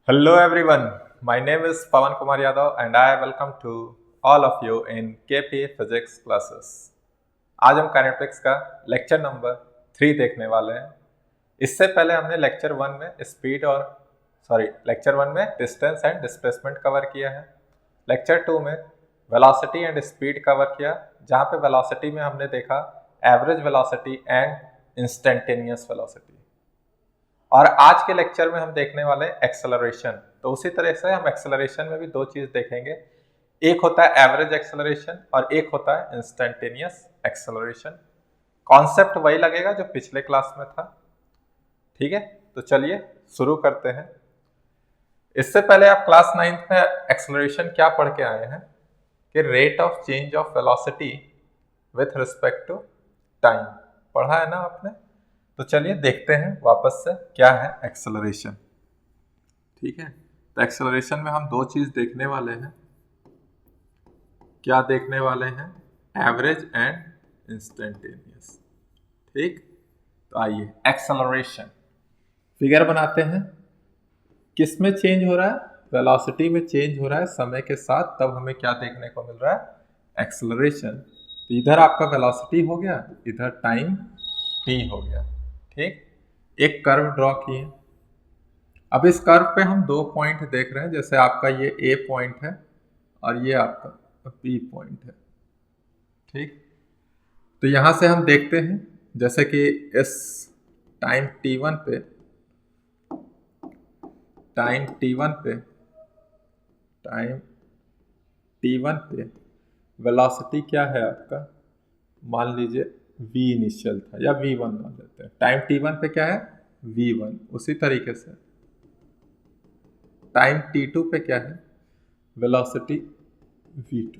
Hello everyone, my name is Pawan Kumar Yadav and I welcome to all of you in KP Physics classes. आज हम kinetics का lecture number 3 देखने वाले हैं। इससे पहले हमने लेक्चर 1 में डिस्टेंस एंड डिस्प्लेसमेंट कवर किया है। लेक्चर 2 में वेलोसिटी एंड स्पीड कवर किया, जहाँ पे वेलोसिटी में हमने देखा average velocity and instantaneous velocity. और आज के लेक्चर में हम देखने वाले हैं एक्सेलरेशन। तो उसी तरह से हम एक्सेलरेशन में भी दो चीज देखेंगे, एक होता है एवरेज एक्सेलरेशन और एक होता है इंस्टेंटेनियस एक्सेलरेशन। कॉन्सेप्ट वही लगेगा जो पिछले क्लास में था। ठीक है, तो चलिए शुरू करते हैं। इससे पहले आप क्लास 9th में एक्सेलरेशन क्या पढ़ के आए हैं कि rate of change of velocity with respect to time पढ़ा है ना आपने। तो चलिए देखते हैं वापस से क्या है एक्सेलरेशन। ठीक है, तो एक्सेलरेशन में हम दो चीज देखने वाले हैं। क्या देखने वाले हैं? Average and instantaneous. ठीक, तो आइए एक्सेलरेशन फिगर बनाते हैं। किस में चेंज हो रहा है? वेलोसिटी में चेंज हो रहा है समय के साथ। तब हमें क्या देखने को मिल रहा है? एक्सेलरेशन। तो इधर आपका वेलोसिटी हो गया, इधर टाइम t हो गया। ठीक, एक कर्व ड्रॉ किए। अब इस कर्व पे हम दो पॉइंट देख रहे हैं, जैसे आपका ये A पॉइंट है और ये आपका B पॉइंट है। ठीक, तो यहां से हम देखते हैं जैसे कि इस टाइम t1 पे वेलोसिटी क्या है आपका? मान लीजिए v इनिशियल था या v1 मान लेते हैं। टाइम t1 पे क्या है? v1। उसी तरीके से टाइम t2 पे क्या है? Velocity v2।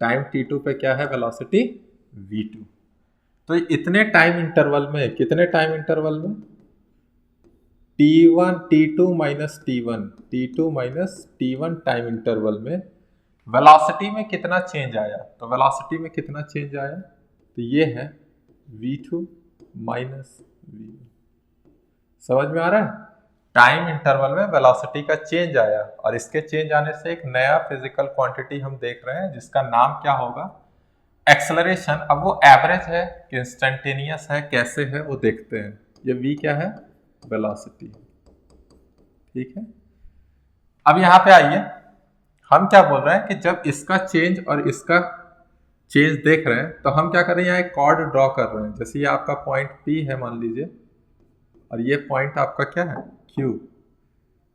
टाइम t2 पे क्या है? Velocity v2। तो इतने टाइम इंटरवल में, कितने टाइम इंटरवल में? t2 minus t1 time interval में वेलोसिटी में कितना चेंज आया? तो वेलोसिटी में कितना चेंज आया? तो ये है v2 माइनस v1। समझ में आ रहा है? टाइम इंटरवल में वेलोसिटी का चेंज आया और इसके चेंज आने से एक नया फिजिकल क्वांटिटी हम देख रहे हैं जिसका नाम क्या होगा? एक्सेलरेशन। अब वो एवरेज है कि इंस्टेंटेनियस है, कैसे है वो देखते हैं। ये v क्या है? वेलोसिटी। ठीक है, अब यहां पे आइए, हम क्या बोल रहे हैं कि जब इसका चेंज और इसका चेंज देख रहे हैं तो हम क्या कर रहे हैं? यहाँ एक कॉर्ड ड्रॉ कर रहे हैं। जैसे ये आपका पॉइंट P है मान लीजिए, और ये पॉइंट आपका क्या है? Q।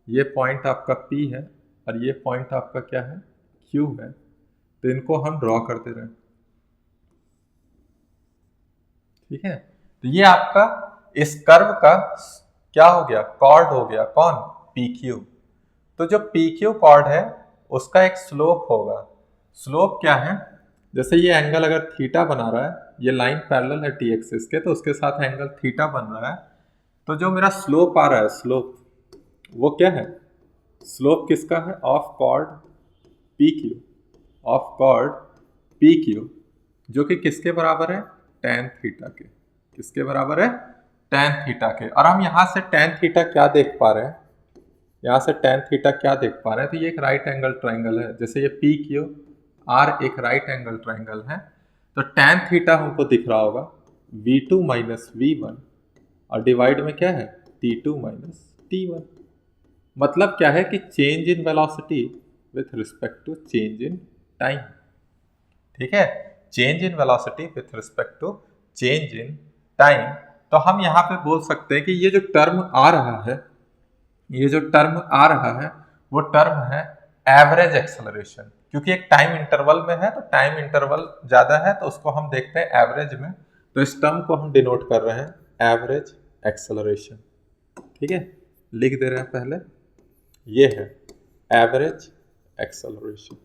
ये पॉइंट आपका P है और ये पॉइंट आपका क्या है? Q है। तो इनको हम ड्रॉ करते रहे। ठीक है, तो ये आपका इस कर्व का क्या हो गया? कॉर्ड हो गया। कौन? PQ। तो जो PQ कॉर्ड है उसका एक स्लोप होगा। स्लोप क्या है? जैसे ये एंगल अगर थीटा बना रहा है, ये लाइन पैरेलल है t एक्सिस के, तो उसके साथ एंगल थीटा बन रहा है। तो जो मेरा स्लोप आ रहा है, स्लोप वो क्या है? स्लोप किसका है? Of chord PQ। Of chord PQ जो कि किसके बराबर है? tan थीटा के। किसके बराबर है? tan थीटा के। और हम यहाँ से tan थीटा क्या देख पा रहे हैं? यहाँ से tan थीटा क्या देख पा रहे हैं? तो ये एक राइट एंगल ट्राइंगल है। जैसे ये PQR एक राइट एंगल ट्राइंगल है, तो tan थीटा हमको दिख रहा होगा v2 माइनस v1 और डिवाइड में क्या है? t2 minus t1। मतलब क्या है कि change in velocity with respect to change in time. ठीक है, change in velocity with respect to change in time. तो हम यहाँ पे बोल सकते हैं कि ये जो टर्म आ रहा है, वो टर्म है एवरेज एक्सेलरेशन। क्योंकि एक टाइम इंटरवल में है, तो टाइम इंटरवल ज्यादा है तो उसको हम देखते हैं एवरेज में। तो इस टर्म को हम डिनोट कर रहे हैं एवरेज एक्सेलरेशन। ठीक है, लिख दे रहे हैं पहले, ये है एवरेज एक्सेलरेशन।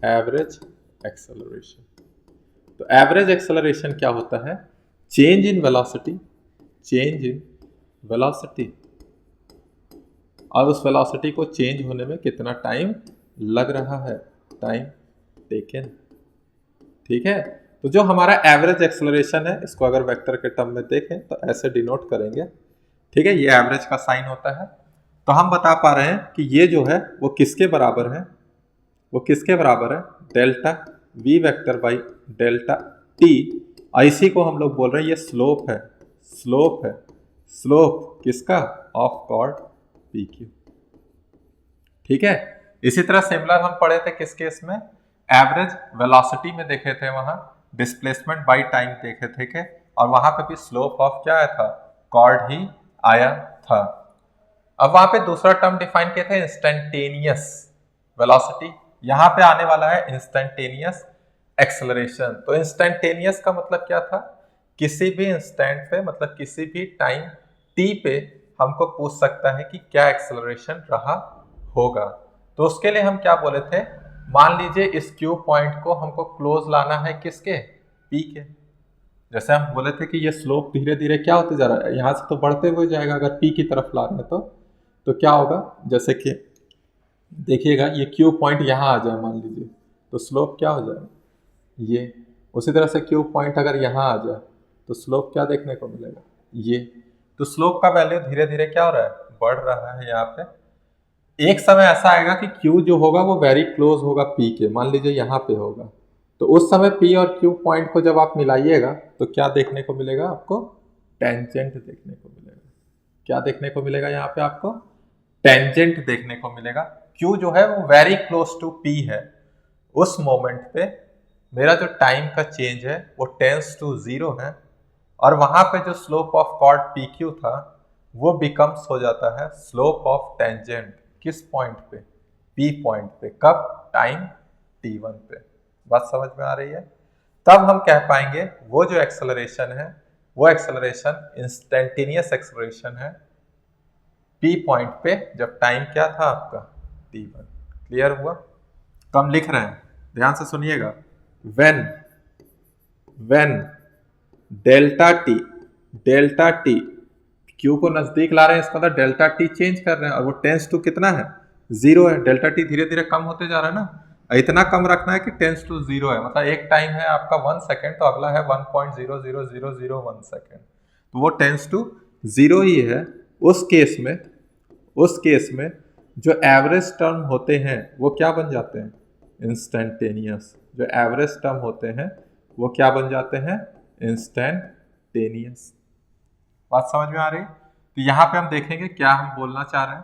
Average acceleration. तो एवरेज एक्सेलरेशन क्या होता है? चेंज इन वेलोसिटी, और उस वेलोसिटी को चेंज होने में कितना टाइम लग रहा है, टाइम टेकन। ठीक है, तो जो हमारा एवरेज एक्सेलरेशन है, इसको अगर वेक्टर के टर्म में देखें तो ऐसे डिनोट करेंगे। ठीक है, ये एवरेज का साइन होता है। तो हम बता पा रहे हैं कि ये जो है वो किसके बराबर है, वो किसके बराबर है, delta we vector by delta T. इसी को हम लोग बोल रहे हैं ये स्लोप है, स्लोप है, स्लोप किसका, ऑफ कॉर्ड पी क्यू। ठीक है, इसी तरह सिमिलर हम पढ़े थे किस केस में, एवरेज वेलोसिटी में देखे थे, वहां डिस्प्लेसमेंट बाय टाइम देखे थे के, और वहां पे भी स्लोप ऑफ क्या आया था, कॉर्ड ही आया था। अब वहां पे दूसरा टर्म डिफाइन किया था इंस्टेंटेनियस वेलोसिटी, यहां पे आने वाला है इंस्टेंटेनियस एक्सेलरेशन। तो इंस्टेंटेनियस का मतलब क्या था, किसी भी इंस्टेंट पे, मतलब किसी भी टाइम टी पे हमको पूछ सकता है कि क्या एक्सेलरेशन रहा होगा। तो उसके लिए हम क्या बोले थे, मान लीजिए इस क्यू पॉइंट को हमको क्लोज लाना है किसके, पी के। जैसे हम बोले थे कि ये स्लोप धीरे धीरे क्या होते जा रहा है, यहां से तो बढ़ते हुए जाएगा अगर पी की तरफ ला रहे हैं तो क्या होगा, जैसे कि देखिएगा ये क्यू पॉइंट यहाँ आ जाए मान लीजिए, तो स्लोप क्या हो जाएगा ये। उसी तरह से क्यू पॉइंट अगर यहाँ आ जाए तो स्लोप क्या देखने को मिलेगा, ये। तो स्लोप का वैल्यू धीरे धीरे क्या हो रहा है, बढ़ रहा है यहाँ पे। एक समय ऐसा आएगा कि Q जो होगा वो वेरी क्लोज होगा P के, मान लीजिए यहाँ पे होगा, तो उस समय P और Q पॉइंट को जब आप मिलाइएगा तो क्या देखने को मिलेगा आपको, टेंजेंट देखने को मिलेगा। क्या देखने को मिलेगा यहाँ पे आपको, टेंजेंट देखने को मिलेगा। Q जो है वो वेरी क्लोज टू P है, उस मोमेंट पे मेरा जो टाइम का चेंज है वो टेंस टू 0 है, और वहां पे जो स्लोप ऑफ कॉर्ड PQ था वो बिकम्स हो जाता है स्लोप ऑफ टेंजेंट, किस पॉइंट पे, P पॉइंट पे, कब, टाइम T1 पे। बात समझ में आ रही है। तब हम कह पाएंगे वो जो एक्सेलरेशन है वो एक्सेलरेशन इंस्टेंटेनियस एक्सेलरेशन है P पॉइंट पे, जब टाइम क्या था आपका, T1। क्लियर हुआ। तो हम लिख रहे हैं, ध्यान से सुनिएगा, व्हेन डेल्टा टी क्यू को नजदीक ला रहे हैं, इसका मतलब डेल्टा टी चेंज कर रहे हैं, और वो टेंस टू कितना है, 0 है। डेल्टा टी धीरे धीरे कम होते जा रहा है ना, इतना कम रखना है कि टेंस टू 0 है, मतलब एक टाइम है आपका 1 सेकेंड, तो अगला है 1.00001 सेकेंड, तो वो टेंस टू 0 ही है। उस केस में जो एवरेज टर्म होते हैं वो क्या बन जाते हैं, इंस्टेंटेनियस। जो एवरेज टर्म होते हैं वो क्या बन जाते हैं, इंस्टेंटेनियस। बात समझ में आ रही। तो यहाँ पे हम देखेंगे क्या हम बोलना चाह रहे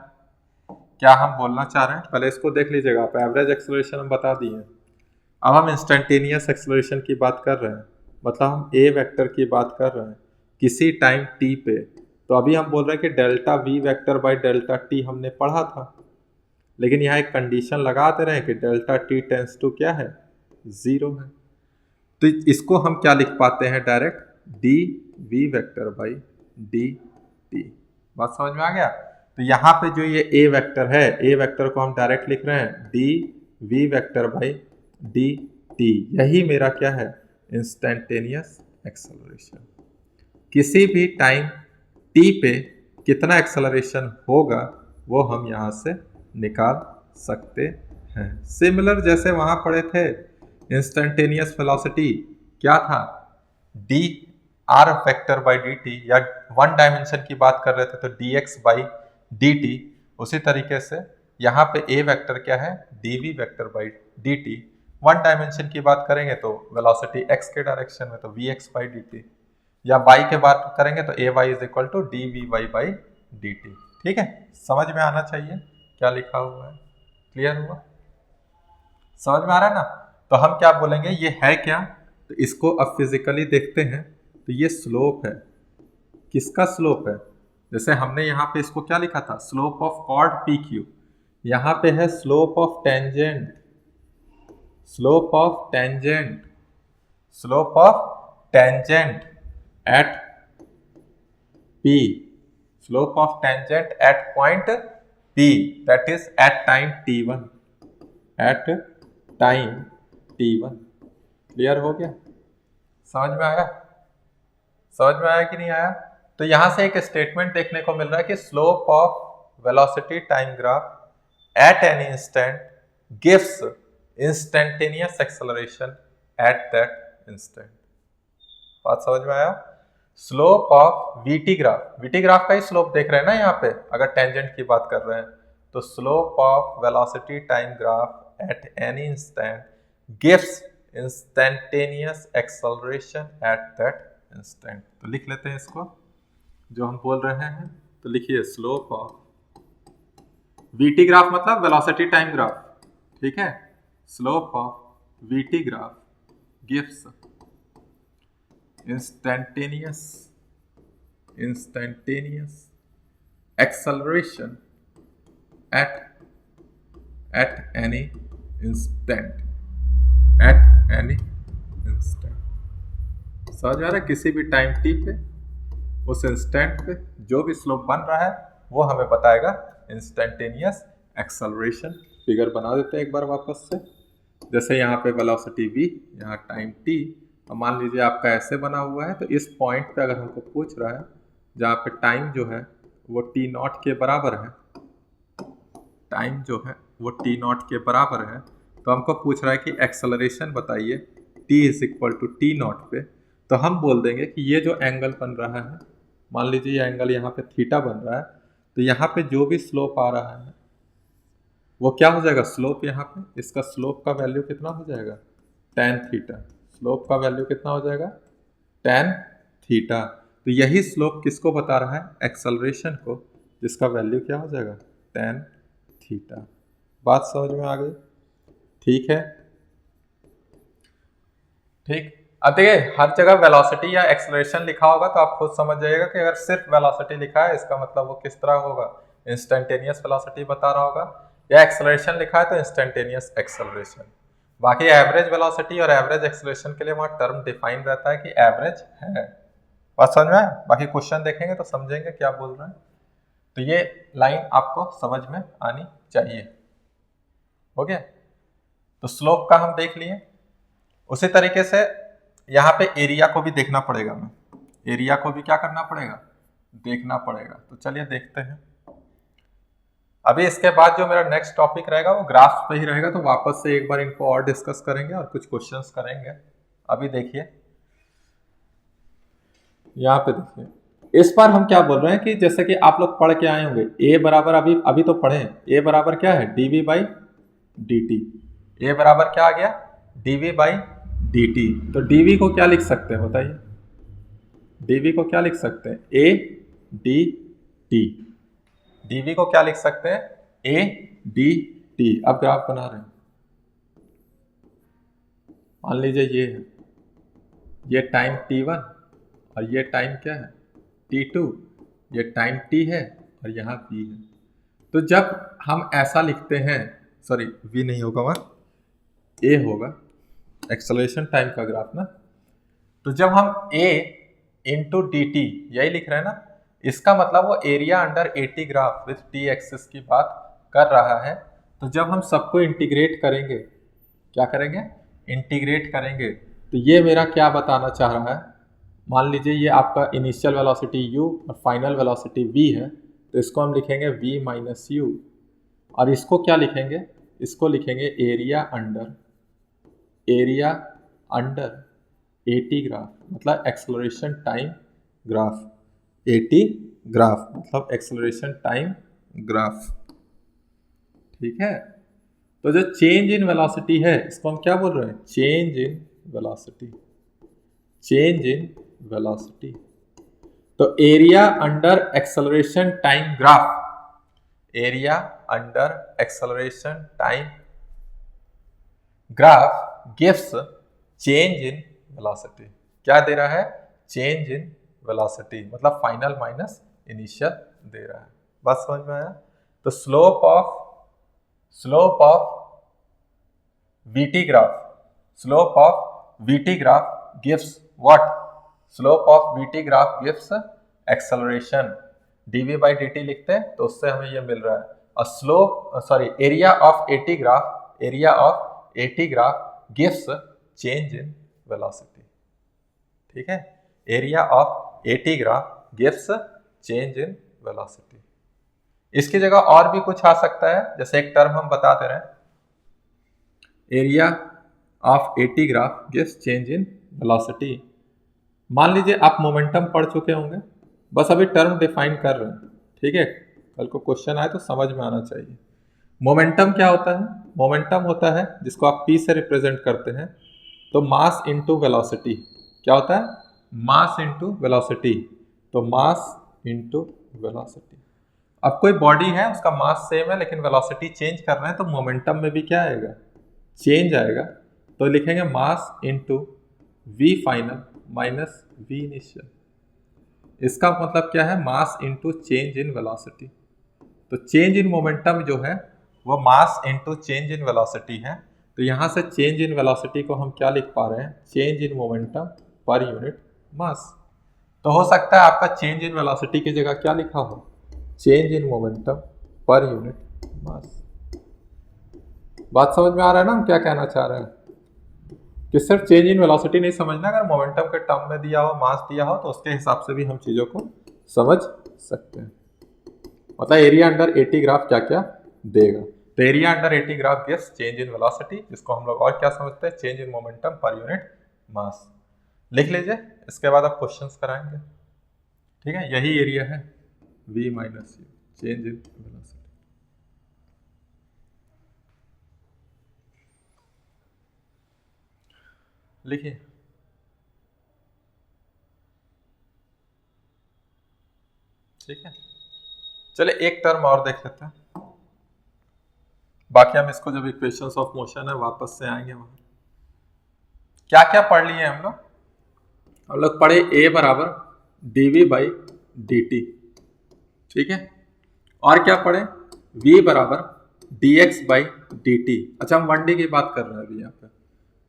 हैं, पहले इसको देख लीजिएगा आप। एवरेज एक्सेलरेशन हम बता दिए, अब हम इंस्टेंटेनियस एक्सेलरेशन की बात कर रहे हैं, मतलब हम ए वेक्टर की बात कर रहे हैं किसी टाइम टी पे। तो अभी हम बोल रहे हैं कि delta we vector by delta T हमने पढ़ा था, लेकिन यहाँ एक कंडीशन लगा दे रहे हैं कि डेल्टा टी टेंस टू क्या है, 0 है। तो इसको हम क्या लिख पाते हैं, direct D V vector by D T. बात समझ में आ गया। तो यहाँ पे जो ये ए वेक्टर है, ए वेक्टर को हम डायरेक्ट लिख रहे हैं D V vector by D T. यही मेरा क्या है, इंस्टेंटेनियस एक्सेलरेशन। किसी भी टाइम टी पे कितना एक्सेलरेशन होगा वो हम यहाँ से निकाल सकते हैं। सिमिलर जैसे वहां पढ़े थे इंस्टेंटेनियस वेलोसिटी क्या था, D R vector by D T, या वन डायमेंशन की बात कर रहे थे तो D x by D T. उसी तरीके से यहाँ पे ए वेक्टर क्या है, D V vector by D T. One dimension की बात करेंगे तो वेलोसिटी एक्स के डायरेक्शन में तो v x by D T, या वाई के बात करेंगे तो a y is equal to D v y by D t. ठीक है, समझ में आना चाहिए क्या लिखा हुआ है। क्लियर हुआ, समझ में आ रहा है ना। तो हम क्या बोलेंगे, ये है क्या, तो इसको अब फिजिकली देखते हैं। तो ये स्लोप है, किसका स्लोप है, जैसे हमने यहाँ पे इसको क्या लिखा था, slope of chord P Q. यहाँ पे है slope of tangent, slope of tangent, slope of tangent at P, slope of tangent at point P, that is at time t1, at time t1। Clear हो गया, समझ में आया, समझ में आया कि नहीं आया। तो यहां से एक स्टेटमेंट देखने को मिल रहा है कि slope of velocity time graph at an instant gives instantaneous acceleration at that instant. बात समझ में आया। Slope of VT graph, VT graph का ही स्लोप देख रहे हैं ना यहाँ पे, अगर टेंजेंट की बात कर रहे हैं तो slope of velocity time graph at any instant gives instantaneous acceleration at that instant. तो लिख लेते हैं इसको जो हम बोल रहे हैं। तो लिखिए स्लोप ऑफ वीटी ग्राफ मतलब वेलोसिटी टाइम ग्राफ, ठीक है। Slope of VT graph gives instantaneous acceleration at any instant समझ आ रहा है? किसी भी टाइम टी पे उस इंस्टेंट पे जो भी स्लोप बन रहा है वो हमें बताएगा इंस्टेंटेनियस एक्सेलरेशन। फिगर बना देते हैं एक बार वापस से। जैसे यहाँ पे वेलोसिटी v, यहाँ टाइम t, और मान लीजिए आपका ऐसे बना हुआ है, तो इस पॉइंट पे अगर हमको पूछ रहा है जहाँ पे टाइम जो है वो t नॉट के बराबर है, टाइम जो है वो t नॉट के बराबर है, तो हमको पूछ रहा है कि एक्सेलरेशन बताइए t is equal to T naught पे। तो हम बोल देंगे कि ये जो एंगल बन रहा है, मान लीजिए ये एंगल यहाँ पे थीटा बन रहा है, तो यहाँ पे जो भी स्लोप आ रहा है वो क्या हो जाएगा, स्लोप यहाँ पे, इसका स्लोप का वैल्यू कितना हो जाएगा, tan थीटा। स्लोप का वैल्यू कितना हो जाएगा, tan थीटा। तो यही स्लोप किसको बता रहा है, एक्सेलरेशन को, जिसका वैल्यू क्या हो जाएगा, tan थीटा। बात समझ में आ गई? ठीक है, ठीक। अब देखिए हर जगह वेलोसिटी या एक्सेलरेशन लिखा होगा तो आप खुद समझ जाइएगा कि अगर सिर्फ वेलोसिटी लिखा है इसका मतलब वो किस तरह होगा, इंस्टेंटेनियस वेलोसिटी बता रहा होगा, या एक्सेलरेशन लिखा है तो इंस्टेंटेनियस एक्सेलरेशन। बाकी एवरेज वेलोसिटी और एवरेज एक्सेलरेशन के लिए वहाँ टर्म डिफाइन रहता है कि एवरेज है। बात समझ में आया? बाकी क्वेश्चन देखेंगे तो समझेंगे क्या बोल रहे हैं। तो ये लाइन आपको समझ में आनी चाहिए। हो गया? तो स्लोप का हम देख लिए। उसी तरीके से यहाँ पे एरिया को भी देखना पड़ेगा, हमें एरिया को भी क्या करना पड़ेगा, देखना पड़ेगा। तो चलिए देखते हैं। अभी इसके बाद जो मेरा नेक्स्ट टॉपिक रहेगा वो ग्राफ्स पे ही रहेगा, तो वापस से एक बार इनको और डिस्कस करेंगे और कुछ क्वेश्चंस करेंगे। अभी देखिए यहाँ पे देखिए, इस बार हम क्या बोल रहे हैं कि जैसे कि आप लोग पढ़ के आए होंगे ए बराबर, अभी तो पढ़े, ए बराबर क्या है, dv बाई dt। ए बराबर क्या आ गया, dv बाई dt। तो dv को क्या लिख सकते हैं बताइए, dv को क्या लिख सकते हैं, a dt। dv को क्या लिख सकते हैं, a dt। अब ग्राफ बना रहे हैं, मान लीजिए ये है, ये टाइम t1 और ये टाइम क्या है, t2, ये टाइम t है और यहाँ v है। तो जब हम ऐसा लिखते हैं, सॉरी v नहीं होगा वहाँ, a होगा, एक्सेलरेशन टाइम का ग्राफ ना। तो जब हम a इंटू डी टी यही लिख रहे हैं ना, इसका मतलब वो area under 80 graph with T axis की बात कर रहा है। तो जब हम सबको इंटीग्रेट करेंगे, क्या करेंगे, इंटीग्रेट करेंगे, तो ये मेरा क्या बताना चाह रहा है, मान लीजिए ये आपका इनिशियल वेलोसिटी u और फाइनल वेलोसिटी v है, तो इसको हम लिखेंगे v माइनस यू, और इसको क्या लिखेंगे, इसको लिखेंगे एरिया अंडर 80 ग्राफ, मतलब एक्सेलरेशन टाइम ग्राफ। 80 ग्राफ मतलब एक्सेलरेशन टाइम ग्राफ, ठीक है। तो जो चेंज इन वेलोसिटी है इसको हम क्या बोल रहे हैं, change in velocity, change in velocity. तो area under acceleration time graph, area under acceleration time graph gives change in velocity. क्या दे रहा है, चेंज इन वेलोसिटी, मतलब फाइनल माइनस इनिशियल दे रहा है। बात समझ में आया? तो slope of VT graph, slope of VT graph gives what, slope of VT graph gives acceleration, dv by dt लिखते हैं तो उससे हमें ये मिल रहा है। और slope, sorry, area of 80 graph, area of 80 graph gives change in velocity, ठीक है। Area of 80 graph gives change in velocity. इसकी जगह और भी कुछ आ सकता है, जैसे एक टर्म हम बताते रहे, area of 80 graph gives change in velocity, मान लीजिए आप मोमेंटम पढ़ चुके होंगे, बस अभी टर्म डिफाइन कर रहे हैं, ठीक है। कल को क्वेश्चन आए तो समझ में आना चाहिए। मोमेंटम क्या होता है? मोमेंटम होता है जिसको आप P से रिप्रेजेंट करते हैं, तो मास इनटू वेलोसिटी। क्या होता है? Mass into velocity. तो मास इनटू वेलोसिटी। अब कोई बॉडी है, उसका मास सेम है लेकिन वेलोसिटी चेंज कर रहे हैं, तो मोमेंटम में भी क्या आएगा? चेंज आएगा। तो लिखेंगे mass into V final minus V initial. इसका मतलब क्या है? Mass into change in velocity. तो चेंज इन मोमेंटम जो है वो mass into change in velocity है। तो यहाँ से चेंज इन वेलोसिटी को हम क्या लिख पा रहे हैं? Change in momentum per unit mass. तो हो सकता है आपका चेंज इन वेलोसिटी की जगह क्या लिखा हो? Change in momentum per unit mass. बात समझ में आ रहा है ना हम क्या कहना चाह रहे हैं? कि सिर्फ चेंज इन वेलोसिटी नहीं समझना, अगर मोमेंटम के टर्म में दिया हो, मास दिया हो, तो उसके हिसाब से भी हम चीज़ों को समझ सकते हैं। मतलब एरिया अंडर 80 ग्राफ क्या क्या देगा? तो area under 80 graph gives change in velocity, जिसको हम लोग और क्या समझते हैं? Change in momentum per unit mass. लिख लीजिए, इसके बाद आप क्वेश्चंस कराएंगे, ठीक है। यही एरिया है v minus you, change in velocity. लिखिए, ठीक है। चलिए एक टर्म और देख लेते हैं, बाकी हम इसको जब इक्वेशंस ऑफ मोशन है वापस से आएंगे वहां। क्या क्या पढ़ लिए हम लोग पढ़े ए बराबर dv बाई dt, ठीक है। और क्या पढ़े? v बराबर dx बाई dt। अच्छा, हम 1D की बात कर रहे हैं अभी यहाँ पे,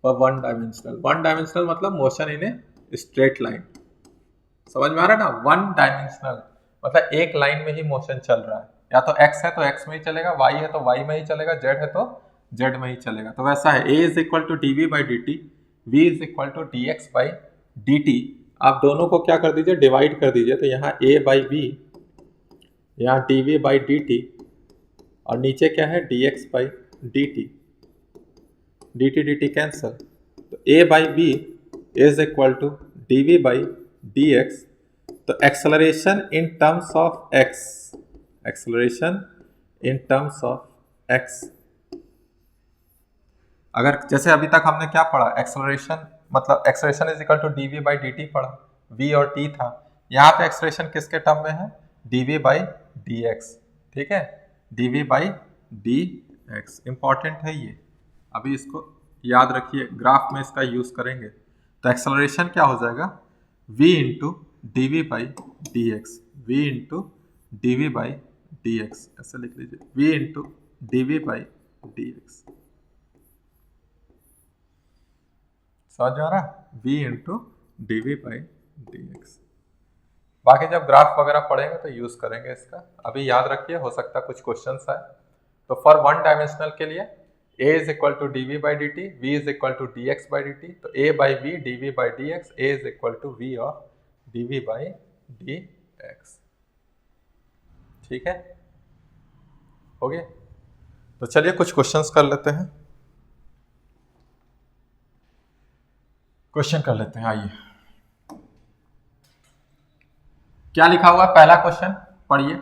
और वन डायमेंशनल मतलब motion in a straight line. समझ में आ रहा है ना? वन डायमेंशनल मतलब एक लाइन में ही मोशन चल रहा है, या तो x है तो x में ही चलेगा, y है तो y में ही चलेगा, z है तो z में ही चलेगा। तो वैसा है, a is equal to D we by D T, V is equal to D x by D T. आप दोनों को क्या कर दीजिए? डिवाइड कर दीजिए। तो यहाँ a बाई वी, यहाँ d we by D t, और नीचे क्या है? D x by D t. D t cancel, तो a by v is equal to D we by D x. तो acceleration in terms of x, acceleration in terms of x, अगर जैसे अभी तक हमने क्या पढ़ा? एक्सेलरेशन मतलब acceleration is equal to D we by D T पढ़ा, v और t था। यहाँ पे एक्सेलरेशन किसके टर्म में है? D we by D X, ठीक है। D we by D X important है ये, अभी इसको याद रखिए, ग्राफ में इसका यूज करेंगे। तो एक्सेलरेशन क्या हो जाएगा? v into D we by D X, V into D we by D X, ऐसे लिख लीजिए, v into D we by D X. समझ में आ रहा? v into D we by D X. बाकी जब ग्राफ वगैरह पढ़ेंगे तो यूज करेंगे इसका, अभी याद रखिए, हो सकता है कुछ क्वेश्चन आए। तो फॉर वन डायमेंशनल के लिए a is equal to D we by D T, V is equal to D x by D T. तो a by V D we by D X, a is equal to V of D we by D X, ठीक है। हो गया? तो चलिए कुछ questions कर लेते हैं, क्वेश्चन कर लेते हैं। आइए, क्या लिखा हुआ है? पहला क्वेश्चन पढ़िए।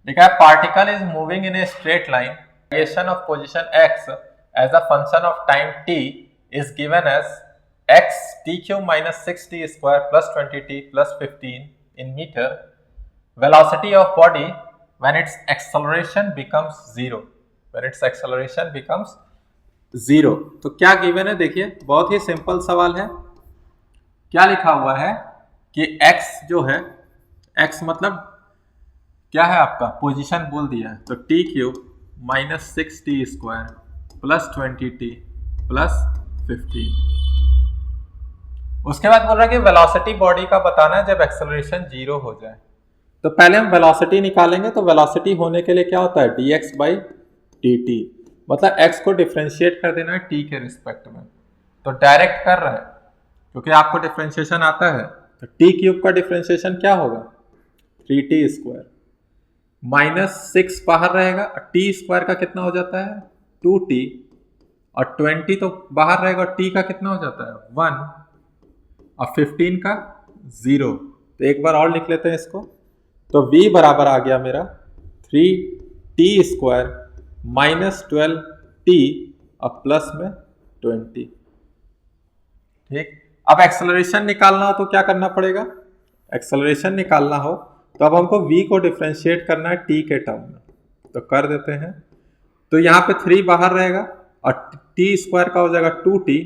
लिखा है particle is moving in a straight line, variation of position x as a function of time t is given as x t cube minus 6t square plus 20t plus 15 in meter. Velocity of body when its acceleration becomes zero, when its acceleration becomes zero। तो क्या given है? देखिए, बहुत ही simple सवाल है। क्या लिखा हुआ है कि x जो है, x मतलब क्या है आपका? पोजीशन बोल दिया है, तो T cube minus 6t square plus 20t plus 15। उसके बाद बोल रहा है कि वेलोसिटी बॉडी का बताना है जब एक्सेलरेशन जीरो हो जाए। तो पहले हम वेलोसिटी निकालेंगे, तो वेलोसिटी होने के लिए क्या होता है? dx बाई dt, मतलब x को डिफ्रेंशिएट कर देना है t के रिस्पेक्ट में। तो डायरेक्ट कर रहे हैं क्योंकि आपको डिफ्रेंशिएशन आता है। तो t क्यूब का डिफ्रेंशिएशन क्या होगा? 3t स्क्वायर माइनस 6 बाहर रहेगा, टी स्क्वायर का कितना हो जाता है? 2t, और 20 तो बाहर रहेगा, टी का कितना हो जाता है? 1, अब 15 का 0, तो एक बार और लिख लेते हैं इसको। तो v बराबर आ गया मेरा 3t² माइनस 12t अब प्लस में 20। ठीक, अब एक्सेलरेशन निकालना हो तो क्या करना पड़ेगा? एक्सेलरेशन निकालना हो तो अब हमको v को डिफ्रेंशिएट करना है t के टर्म में, तो कर देते हैं। तो यहाँ पे 3 बाहर रहेगा और t² का हो जाएगा 2t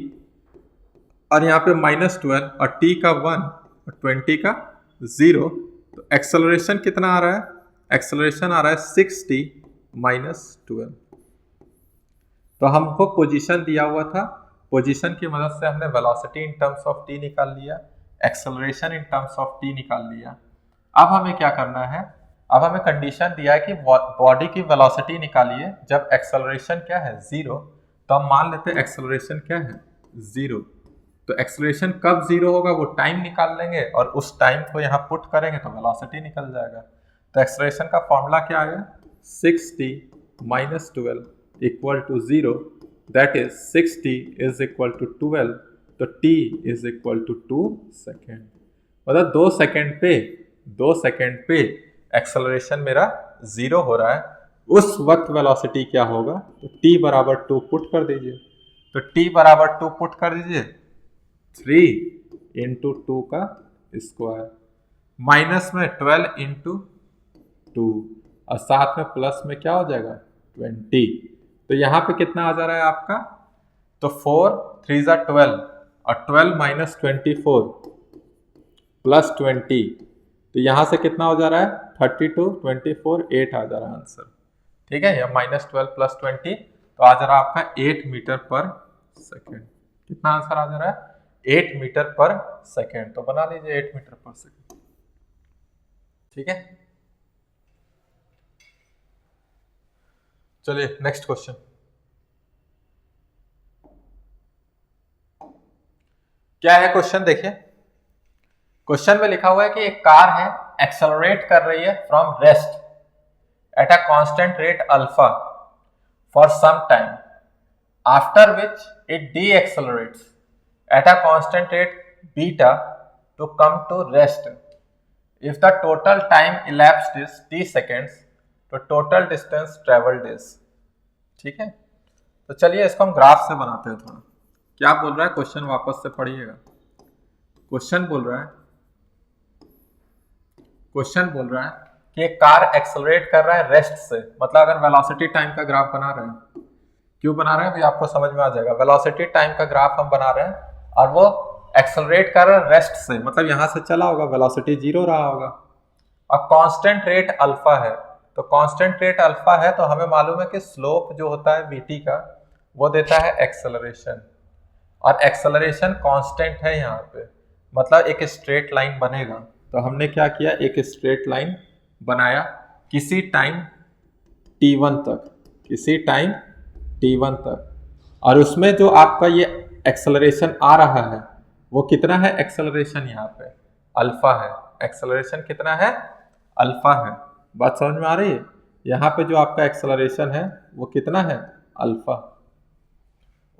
और यहाँ पे -12 और t का 1 और 20 का 0। तो एक्सेलरेशन कितना आ रहा है? एक्सेलरेशन आ रहा है 6t माइनस 12। तो हमको पोजीशन दिया हुआ था, पोजीशन की मदद से हमने velocity in terms of t निकाल लिया, acceleration in terms of t निकाल लिया। अब हमें क्या करना है? अब हमें कंडीशन दिया है कि बॉडी की वेलोसिटी निकालिए जब एक्सेलरेशन क्या है 0। तो हम मान लेते हैं एक्सेलरेशन क्या है 0। तो एक्सेलरेशन कब 0 होगा वो टाइम निकाल लेंगे और उस टाइम को यहाँ पुट करेंगे तो वेलोसिटी निकल जाएगा। तो एक्सेलरेशन का फॉर्मूला क्या आ गया? 6t minus 12 equal to 0, that is 6t is equal to 12, तो t is equal to 2 second. मतलब 2 सेकेंड पे एक्सेलरेशन मेरा 0 हो रहा है। उस वक्त वेलोसिटी क्या होगा? तो t बराबर 2 पुट कर दीजिए। तो t बराबर 2 पुट कर दीजिए, 3 इंटू 2 का स्क्वायर माइनस में 12 इंटू 2 और साथ में प्लस में क्या हो जाएगा 20। तो यहाँ पे कितना आ जा रहा है आपका? तो 4 3 ज़ा 12 और 12 माइनस 24 प्लस 20, तो यहाँ से कितना हो जा रहा है 32 24 8 आ जा रहा है आंसर। ठीक है, या -12 प्लस 20 तो आ जा रहा है आपका 8 मीटर पर सेकेंड। कितना आंसर आ जा रहा है? 8 मीटर पर सेकेंड। तो बना लीजिए 8 मीटर पर सेकेंड। ठीक है, चलिए नेक्स्ट क्वेश्चन। क्या है क्वेश्चन? देखिए, क्वेश्चन में लिखा हुआ है कि एक कार है, एक्सेलरेट कर रही है from rest at a constant rate alpha for some time, after which it decelerates at a constant rate beta to come to rest. If the total time elapsed is t seconds, तो total distance traveled is। ठीक है, तो चलिए इसको हम graph से बनाते हैं थोड़ा। क्या बोल रहा है क्वेश्चन? वापस से पढ़िएगा। क्वेश्चन बोल रहा है कि एक कार एक्सेलरेट कर रहा है रेस्ट से, मतलब अगर वेलोसिटी टाइम का ग्राफ बना रहे हैं, क्यों बना रहे हैं अभी आपको समझ में आ जाएगा। वेलोसिटी टाइम का ग्राफ हम बना रहे हैं और वो एक्सेलरेट कर रहा है रेस्ट से, मतलब यहां से चला होगा, वेलोसिटी 0 रहा होगा और कांस्टेंट रेट अल्फा है। तो कांस्टेंट रेट अल्फा है तो हमें मालूम है कि स्लोप जो होता है vt का वो देता है एक्सेलरेशन, और एक्सेलरेशन कांस्टेंट है यहाँ पे, मतलब एक स्ट्रेट लाइन बनेगा। तो हमने क्या किया, एक स्ट्रेट लाइन बनाया किसी टाइम t1 तक, और उसमें जो आपका ये एक्सेलरेशन आ रहा है वो कितना है? एक्सेलरेशन यहाँ पे अल्फा है। एक्सेलरेशन कितना है? अल्फा है। बात समझ में आ रही है? यहाँ पे जो आपका एक्सेलरेशन है वो कितना है? अल्फा।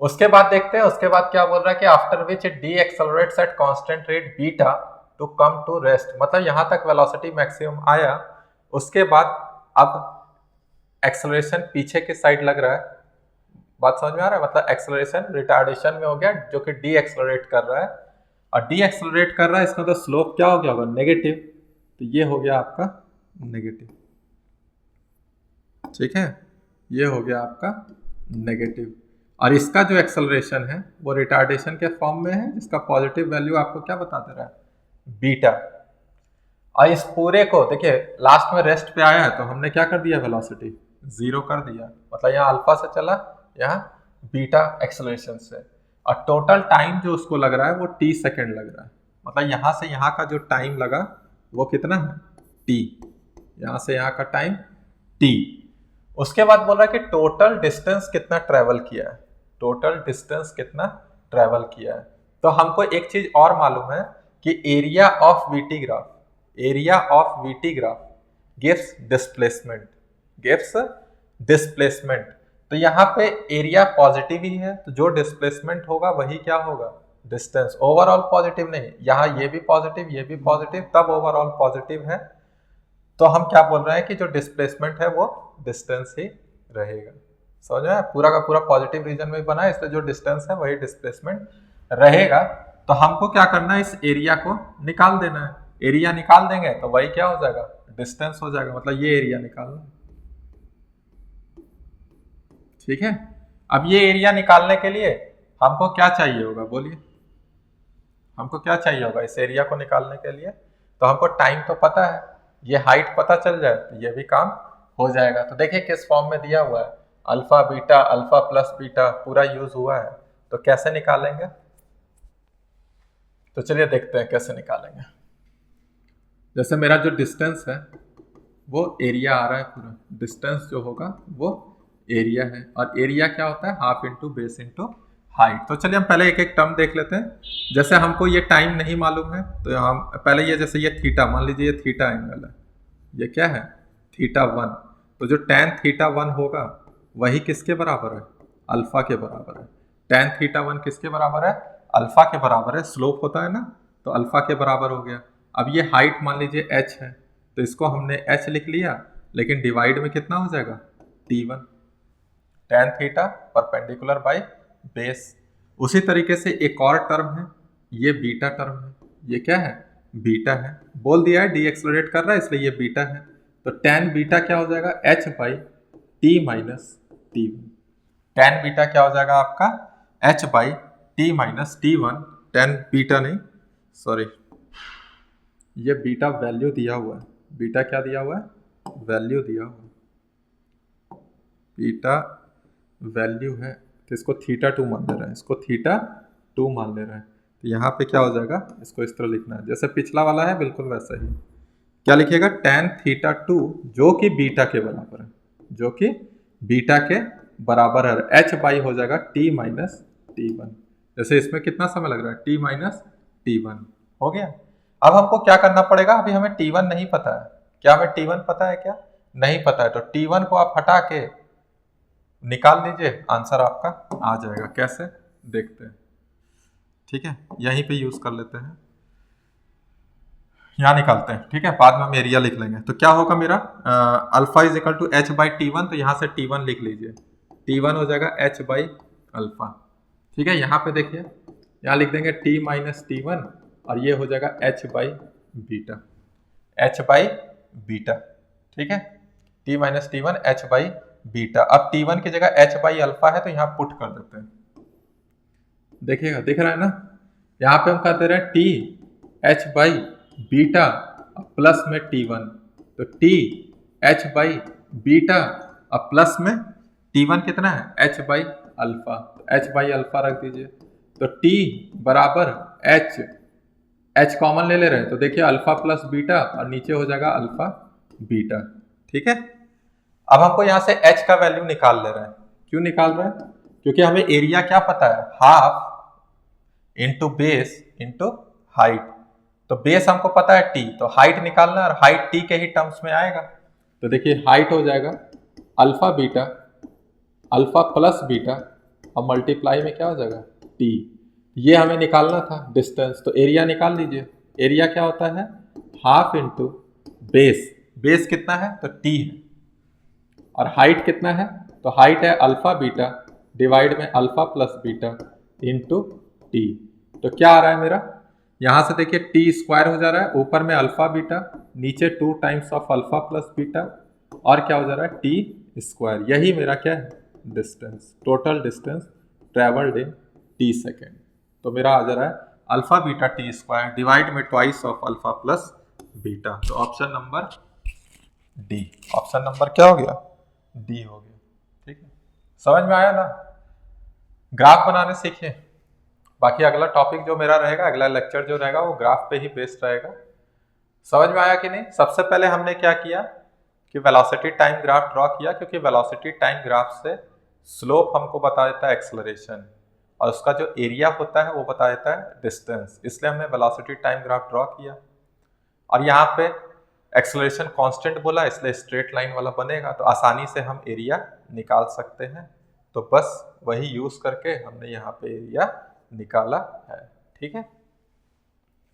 उसके बाद देखते हैं, उसके बाद क्या बोल रहा है कि after which it decelerates at constant rate beta to come to rest, मतलब यहाँ तक वेलोसिटी मैक्सिमम आया, उसके बाद अब एक्सेलरेशन पीछे की साइड लग रहा है। बात समझ में आ रहा है? मतलब एक्सेलरेशन रिटार्डेशन में हो गया, जो कि डी एक्सेलरेट कर रहा है, और डी एक्सेलरेट कर रहा है इसका तो स्लोप क्या हो गया होगा? नेगेटिव। तो ये हो गया आपका नेगेटिव। ठीक है, ये हो गया आपका नेगेटिव। और इसका जो एक्सेलरेशन है वो रिटार्डेशन के फॉर्म में है, जिसका पॉजिटिव वैल्यू आपको क्या बता दे रहा है? बीटा। और इस पूरे को देखिए, लास्ट में रेस्ट पे आया है तो हमने क्या कर दिया? वेलोसिटी 0 कर दिया, मतलब यहाँ अल्फा से चला, यहाँ बीटा एक्सेलरेशन से, और टोटल टाइम जो उसको लग रहा है वो t सेकेंड लग रहा है, मतलब यहाँ से यहाँ का जो टाइम लगा वो कितना है? t। यहाँ से यहाँ का टाइम t। उसके बाद बोल रहा है कि टोटल डिस्टेंस कितना ट्रेवल किया है, टोटल डिस्टेंस कितना ट्रेवल किया है। तो हमको एक चीज और मालूम है कि area of VT graph gives displacement. तो यहाँ पे एरिया पॉजिटिव ही है, तो जो डिस्प्लेसमेंट होगा वही क्या होगा? डिस्टेंस, ओवरऑल पॉजिटिव नहीं, यहाँ ये भी पॉजिटिव ये भी पॉजिटिव, तब ओवरऑल पॉजिटिव है। तो हम क्या बोल रहे हैं कि जो डिस्प्लेसमेंट है वो डिस्टेंस ही रहेगा। समझ में? पूरा का पूरा पॉजिटिव रीजन में बना है, इसलिए जो डिस्टेंस है वही डिस्प्लेसमेंट रहेगा। तो हमको क्या करना है, इस एरिया को निकाल देना है। एरिया निकाल देंगे तो वही क्या हो जाएगा, डिस्टेंस हो जाएगा, मतलब ये एरिया निकालना। ठीक है, अब ये एरिया निकालने के लिए हमको क्या चाहिए होगा, बोलिए हमको क्या चाहिए होगा इस एरिया को निकालने के लिए? तो हमको टाइम तो पता है, ये हाइट पता चल जाए तो ये भी काम हो जाएगा। तो देखिए किस फॉर्म में दिया हुआ है, alpha beta, alpha plus beta पूरा यूज हुआ है। तो कैसे निकालेंगे, तो चलिए देखते हैं कैसे निकालेंगे। जैसे मेरा जो डिस्टेंस है वो एरिया आ रहा है, पूरा डिस्टेंस जो होगा वो एरिया है, और एरिया क्या होता है, half into base into height. तो चलिए हम पहले एक एक टर्म देख लेते हैं। जैसे हमको ये टाइम नहीं मालूम है तो हम पहले ये, जैसे ये थीटा, मान लीजिए ये थीटा एंगल है, ये क्या है, थीटा 1। तो जो tan थीटा 1 होगा वही किसके बराबर है, अल्फा के बराबर है। tan थीटा 1 किसके बराबर है, अल्फा के बराबर है। स्लोप होता है ना, तो अल्फा के बराबर हो गया। अब ये हाइट मान लीजिए h है, तो इसको हमने h लिख लिया, लेकिन डिवाइड में कितना हो जाएगा, t1। tan theta perpendicular by base. उसी तरीके से एक और टर्म है, ये बीटा टर्म है, ये क्या है, बीटा है। बोल दिया है डी एक्सलरेट कर रहा है इसलिए ये बीटा है। तो tan बीटा क्या हो जाएगा, h by T minus T one. tan beta क्या हो जाएगा आपका, h by T minus T one. tan beta नहीं, सॉरी, ये बीटा वैल्यू दिया हुआ है, बीटा क्या दिया हुआ है, वैल्यू दिया हुआ है, बीटा वैल्यू है। तो इसको थीटा 2 मान ले रहे हैं, इसको थीटा 2 मान ले रहे हैं। तो यहाँ पे क्या हो जाएगा, इसको इस तरह लिखना है जैसे पिछला वाला है, बिल्कुल वैसा ही। क्या लिखिएगा, tan थीटा 2 जो कि बीटा के बराबर है, जो कि बीटा के बराबर है, h बाई हो जाएगा t माइनस टी वन। जैसे इसमें कितना समय लग रहा है, t माइनस टी वन हो गया। अब हमको क्या करना पड़ेगा, अभी हमें t1 नहीं पता है। क्या हमें t1 पता है, क्या नहीं पता है? तो t1 को आप हटा के निकाल दीजिए, आंसर आपका आ जाएगा। कैसे, देखते हैं। ठीक है, यहीं पे यूज कर लेते हैं, यहाँ निकालते हैं। ठीक है, बाद में हम एरिया लिख लेंगे। तो क्या होगा मेरा, alpha is equal to h by T one. तो यहाँ से t1 लिख लीजिए, t1 हो जाएगा h बाई अल्फा। ठीक है, यहाँ पे देखिए, यहाँ लिख देंगे t माइनस टी वन, और ये हो जाएगा h by beta, h by beta. ठीक है, t minus T one h by beta. अब t1 की जगह h बाई अल्फा है तो यहाँ पुट कर देते हैं। देखिएगा, दिख रहा है ना, यहाँ पे हम कर दे रहे हैं t h by beta plus में t1। तो t h बाई बीटा अब प्लस में t1 कितना है, h बाई अल्फा। तो h बाई अल्फा रख दीजिए। तो t बराबर h कॉमन ले रहे हैं, तो देखिए अल्फा प्लस बीटा, और नीचे हो जाएगा अल्फा बीटा। ठीक है, अब हमको यहाँ से h का वैल्यू निकाल ले रहे हैं। क्यों निकाल रहे हैं, क्योंकि हमें एरिया क्या पता है, half into base into height. तो बेस हमको पता है t, तो हाइट निकालना है, और हाइट t के ही टर्म्स में आएगा। तो देखिए हाइट हो जाएगा alpha beta, alpha plus beta, और मल्टीप्लाई में क्या हो जाएगा, t। ये हमें निकालना था डिस्टेंस, तो एरिया निकाल लीजिए। एरिया क्या होता है, हाफ इंटू बेस, बेस कितना है, तो t है, और हाइट कितना है, तो हाइट है अल्फा बीटा डिवाइड में alpha plus beta into T. तो क्या आ रहा है मेरा, यहाँ से देखिए टी स्क्वायर हो जा रहा है, ऊपर में अल्फा बीटा, नीचे 2 times of alpha plus beta, और क्या हो जा रहा है, टी स्क्वायर। यही मेरा क्या है, distance, total distance travelled in t second. तो मेरा आ जा रहा है alpha beta t square divide में twice of alpha plus beta. तो option number d, option number क्या हो गया, डी हो गया। ठीक है, समझ में आया ना, ग्राफ बनाने सीखिए। बाकी अगला टॉपिक जो मेरा रहेगा, अगला लेक्चर जो रहेगा वो ग्राफ पे ही बेस्ड रहेगा। समझ में आया कि नहीं? सबसे पहले हमने क्या किया कि वेलोसिटी टाइम ग्राफ ड्रॉ किया, क्योंकि वेलोसिटी टाइम ग्राफ से स्लोप हमको बता देता है एक्सेलरेशन, और उसका जो एरिया होता है वो बता देता है डिस्टेंस, इसलिए हमने वेलोसिटी टाइम ग्राफ ड्रॉ किया। और यहाँ पे एक्सेलरेशन कांस्टेंट बोला, इसलिए स्ट्रेट लाइन वाला बनेगा, तो आसानी से हम एरिया निकाल सकते हैं। तो बस वही यूज करके हमने यहाँ पे एरिया निकाला है। ठीक है,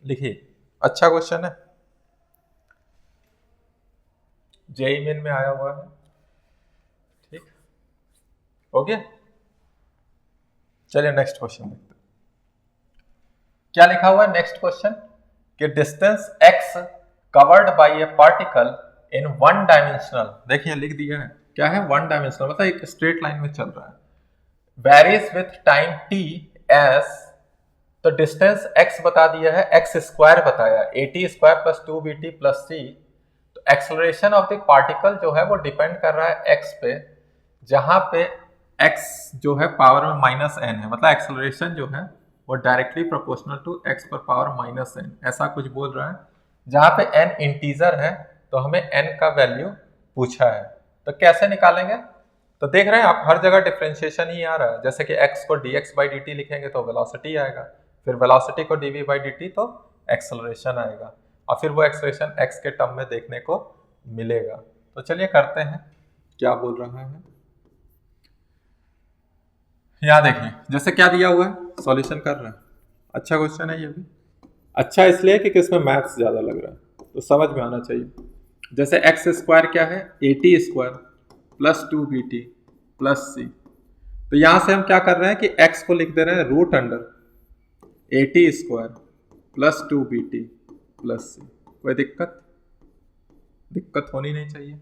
लिखिए, अच्छा क्वेश्चन है, जेईई मेन में आया हुआ है। ठीक, हो गया। चलिए नेक्स्ट क्वेश्चन देखते हैं। क्या लिखा हुआ है नेक्स्ट क्वेश्चन कि distance x covered by A particle in one dimensional, देखिए लिख दिया है, क्या है वन डायमेंशनल, मतलब एक स्ट्रेट लाइन में चल रहा है, varies with time t S, तो डिस्टेंस x बता दिया है, x स्क्वायर बताया, at square plus 2bt plus c, तो एक्सेलरेशन ऑफ द पार्टिकल जो है वो डिपेंड कर रहा है x पे, जहां पे x जो है पावर में माइनस n है, मतलब एक्सेलरेशन जो है वो डायरेक्टली प्रोपोर्शनल टू x पर पावर माइनस n, ऐसा कुछ बोल रहा है, जहां पे n इंटीजर है तो हमें n का वैल्यू पूछा है। तो कैसे निकालेंगे, तो देख रहे हैं आप हर जगह डिफरेंशिएशन ही आ रहा है, जैसे कि x को dx बाई dt लिखेंगे तो वेलोसिटी आएगा, फिर वेलोसिटी को dv बाई dt तो एक्सेलरेशन आएगा, और फिर वो एक्सेलरेशन x के टर्म में देखने को मिलेगा। तो चलिए करते हैं, क्या बोल रहा है, यहाँ देखिए, जैसे क्या दिया हुआ है, सॉल्यूशन कर रहे हैं, अच्छा क्वेश्चन है ये भी, अच्छा इसलिए कि इसमें मैथ्स ज्यादा लग रहा है तो समझ में आना चाहिए। जैसे एक्स स्क्वायर क्या है, at square plus 2bt plus c, तो यहां से हम क्या कर रहे हैं कि x को लिख दे रहे हैं root under at square plus 2bt plus c, कोई दिक्कत होनी नहीं चाहिए।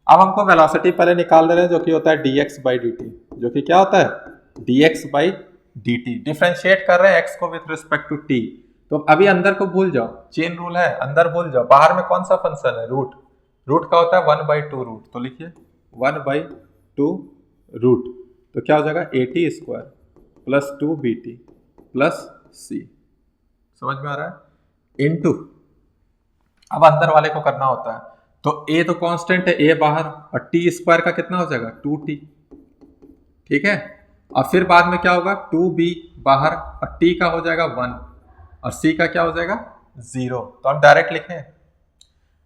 अब हमको वेलोसिटी पहले निकाल दे रहे हैं, जो कि होता है dx बाई dt, जो कि क्या होता है dx बाई dt, डिफ्रेंशिएट कर रहे हैं x को विथ रिस्पेक्ट टू t, तो अभी अंदर को भूल जाओ, चेन रूल है, अंदर भूल जाओ, बाहर में कौन सा फंक्शन है, रूट, रूट का होता है 1/2 रूट, तो लिखिए 1/2 रूट, तो क्या हो जाएगा at square plus 2bt plus c, समझ में आ रहा है, इनटू, अब अंदर वाले को करना होता है, तो a तो कांस्टेंट है, a बाहर, और t स्क्वायर का कितना हो जाएगा 2t, ठीक है, और फिर बाद में क्या होगा 2b बाहर, और t का हो जाएगा 1 और c का क्या हो जाएगा 0, तो हम डायरेक्ट लिखें।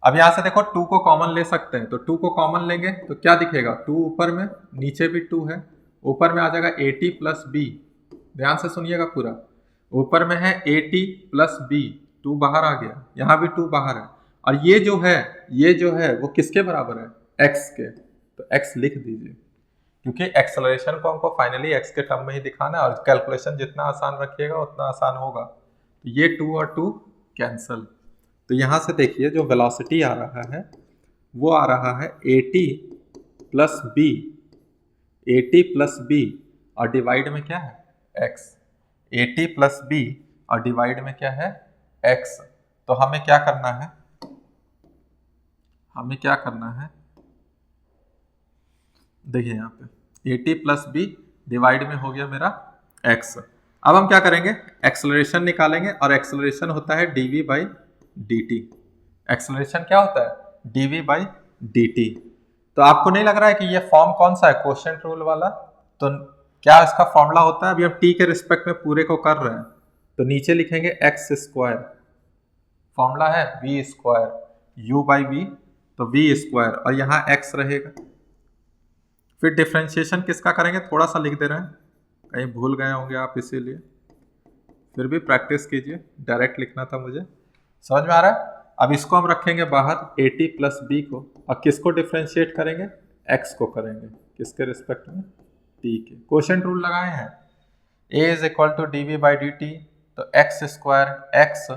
अब यहां से देखो 2 को कॉमन ले सकते हैं, तो 2 को कॉमन लेंगे तो क्या दिखेगा, 2 ऊपर में, नीचे भी 2 है, ऊपर में आ जाएगा at प्लस b, ध्यान से सुनिएगा पूरा, ऊपर में है at प्लस b, 2 बाहर आ गया, यहां भी 2 बाहर है, और ये जो है वो किसके बराबर है, x के, तो x लिख दीजिए, क्योंकि एक्सेलरेशन को हमको फाइनली x के टर्म में ही दिखाना है, और कैलकुलेशन जितना आसान रखिएगा उतना आसान होगा। तो ये 2 और 2 कैंसल, तो यहां से देखिए जो वेलोसिटी आ रहा है वो आ रहा है at प्लस b और डिवाइड में क्या है x, at प्लस b और डिवाइड में क्या है x, तो हमें क्या करना है, देखिए यहाँ पे at प्लस बी डिवाइड में हो गया मेरा x। अब हम क्या करेंगे, एक्सेलरेशन निकालेंगे, और एक्सेलरेशन होता है dv बाई dt, एक्सेलरेशन क्या होता है dv बाई dt। तो आपको नहीं लग रहा है कि ये फॉर्म कौन सा है, क्वोशिएंट रूल वाला, तो क्या इसका फॉर्मूला होता है, अभी हम t के रिस्पेक्ट में पूरे को कर रहे हैं, तो नीचे लिखेंगे x स्क्वायर, फॉर्मूला है v square u by v, तो v स्क्वायर, और यहाँ x रहेगा, फिर डिफरेंशिएशन किसका करेंगे, थोड़ा सा लिख दे रहे हैं, कहीं भूल गए होंगे आप, इसीलिए फिर भी प्रैक्टिस कीजिए, डायरेक्ट लिखना था मुझे, समझ में आ रहा है। अब इसको हम रखेंगे बाहर at प्लस बी को, और किसको डिफरेंशिएट करेंगे, x को करेंगे, किसके रिस्पेक्ट में, t के, क्वोशिएंट रूल लगाए हैं, a is equal to dv by dt, तो x square x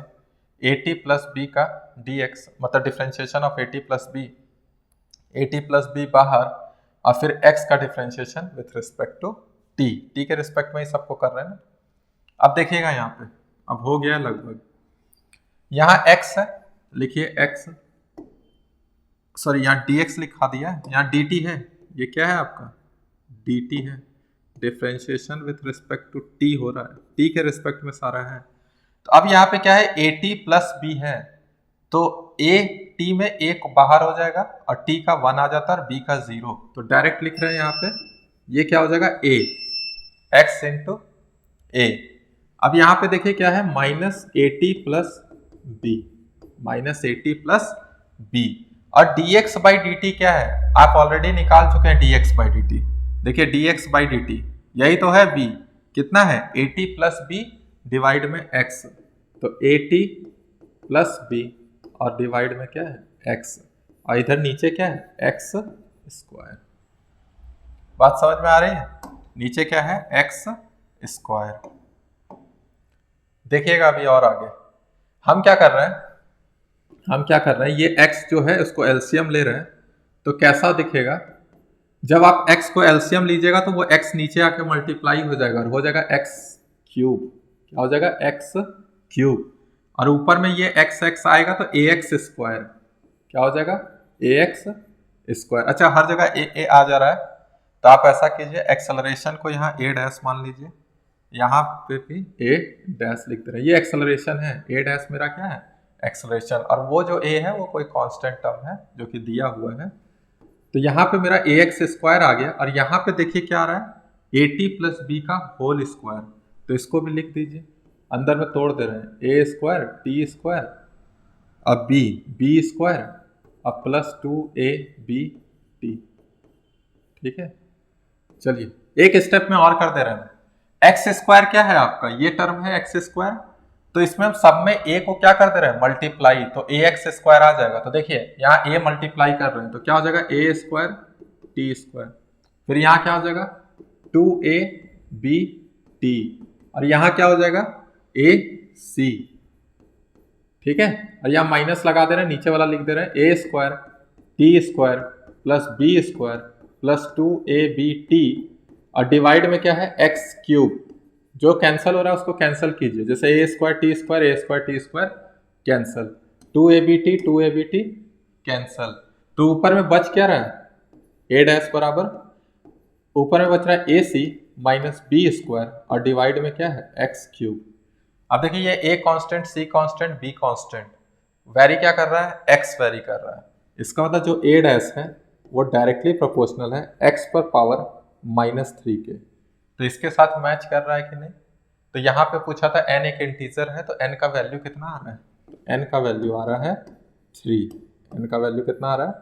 at plus B का dx, मतलब differentiation of at plus B बाहर, और फिर x का differentiation with respect to t के रिस्पेक्ट में ही सबको कर रहे हैं ना। अब देखिएगा यहाँ पे, अब हो गया लगभग, यहाँ x है, लिखिए x, सॉरी यहाँ dx लिखा दिया है, यहाँ dt है, ये क्या है आपका dt है, differentiation with respect to t हो रहा है, t के रिस्पेक्ट में सारा है। तो अब यहाँ पे क्या है at प्लस b है, तो a t में एक बाहर हो जाएगा और t का 1 आ जाता है और b का 0, तो डायरेक्ट लिख रहे हैं यहाँ पे, ये क्या हो जाएगा a x इंटू a। अब यहाँ पे देखिए क्या है माइनस at प्लस b, और dx बाई dt क्या है, आप ऑलरेडी निकाल चुके हैं dx बाई dt, देखिए dx बाई dt यही तो है b, कितना है at प्लस b डिवाइड में x, तो at प्लस b और डिवाइड में क्या है x, और इधर नीचे क्या है x स्क्वायर। बात समझ में आ रही है? नीचे क्या है x स्क्वायर। देखिएगा अभी और आगे हम क्या कर रहे हैं, ये x जो है उसको एलसीएम ले रहे हैं, तो कैसा दिखेगा, जब आप x को एलसीएम लीजिएगा तो वो x नीचे आके मल्टीप्लाई हो जाएगा और हो जाएगा x क्यूब। क्या हो जाएगा x क्यूब, और ऊपर में ये x आएगा तो ax स्क्वायर। क्या हो जाएगा ax स्क्वायर। अच्छा हर जगह a आ जा रहा है, तो आप ऐसा कीजिए, एक्सेलरेशन को यहाँ a डैश मान लीजिए, यहाँ पे भी a डैश लिख दे रहे हैं। ये एक्सेलरेशन है, a डैश मेरा क्या है एक्सेलरेशन, और वो जो a है वो कोई कांस्टेंट टर्म है जो कि दिया हुआ है। तो यहाँ पे मेरा ax स्क्वायर आ गया, और यहाँ पे देखिए क्या आ रहा है at प्लस बी का होल स्क्वायर, तो इसको भी लिख दीजिए, अंदर में तोड़ दे रहे हैं a स्क्वायर t स्क्वायर अब b स्क्वायर अब प्लस 2ab। ठीक है, चलिए एक स्टेप में और कर दे रहे हैं। एक्स स्क्वायर क्या है आपका, ये टर्म है एक्स स्क्वायर, तो इसमें हम सब में a को क्या कर दे रहे हैं मल्टीप्लाई, तो ए एक्स स्क्वायर आ जाएगा। तो देखिए यहाँ a मल्टीप्लाई कर रहे हैं तो क्या हो जाएगा ए स्क्वायर टी स्क्वायर, फिर यहाँ क्या हो जाएगा 2ab, और यहाँ क्या हो जाएगा ac। ठीक है, और यहाँ माइनस लगा दे रहे हैं, नीचे वाला लिख दे रहे हैं a square t square plus b square plus 2abt, और डिवाइड में क्या है एक्स क्यूब, जो कैंसिल हो रहा है उसको कैंसिल कीजिए, जैसे a square t square cancel, 2abt cancel, तो ऊपर में बच क्या रहा है a डैश बराबर, ऊपर में बच रहा है ac माइनस बी स्क्वायर और डिवाइड में क्या है एक्स क्यूब। अब देखिए ये a constant, c constant, b constant very क्या कर रहा है x वेरी कर रहा है, इसका मतलब जो a डैश है वो डायरेक्टली प्रोपोर्शनल है x पर पावर -3 के, तो इसके साथ मैच कर रहा है कि नहीं। तो यहाँ पे पूछा था n एक इंटीजर है, तो n का वैल्यू कितना आ रहा है, तो n का वैल्यू आ रहा है 3, n का वैल्यू कितना आ रहा है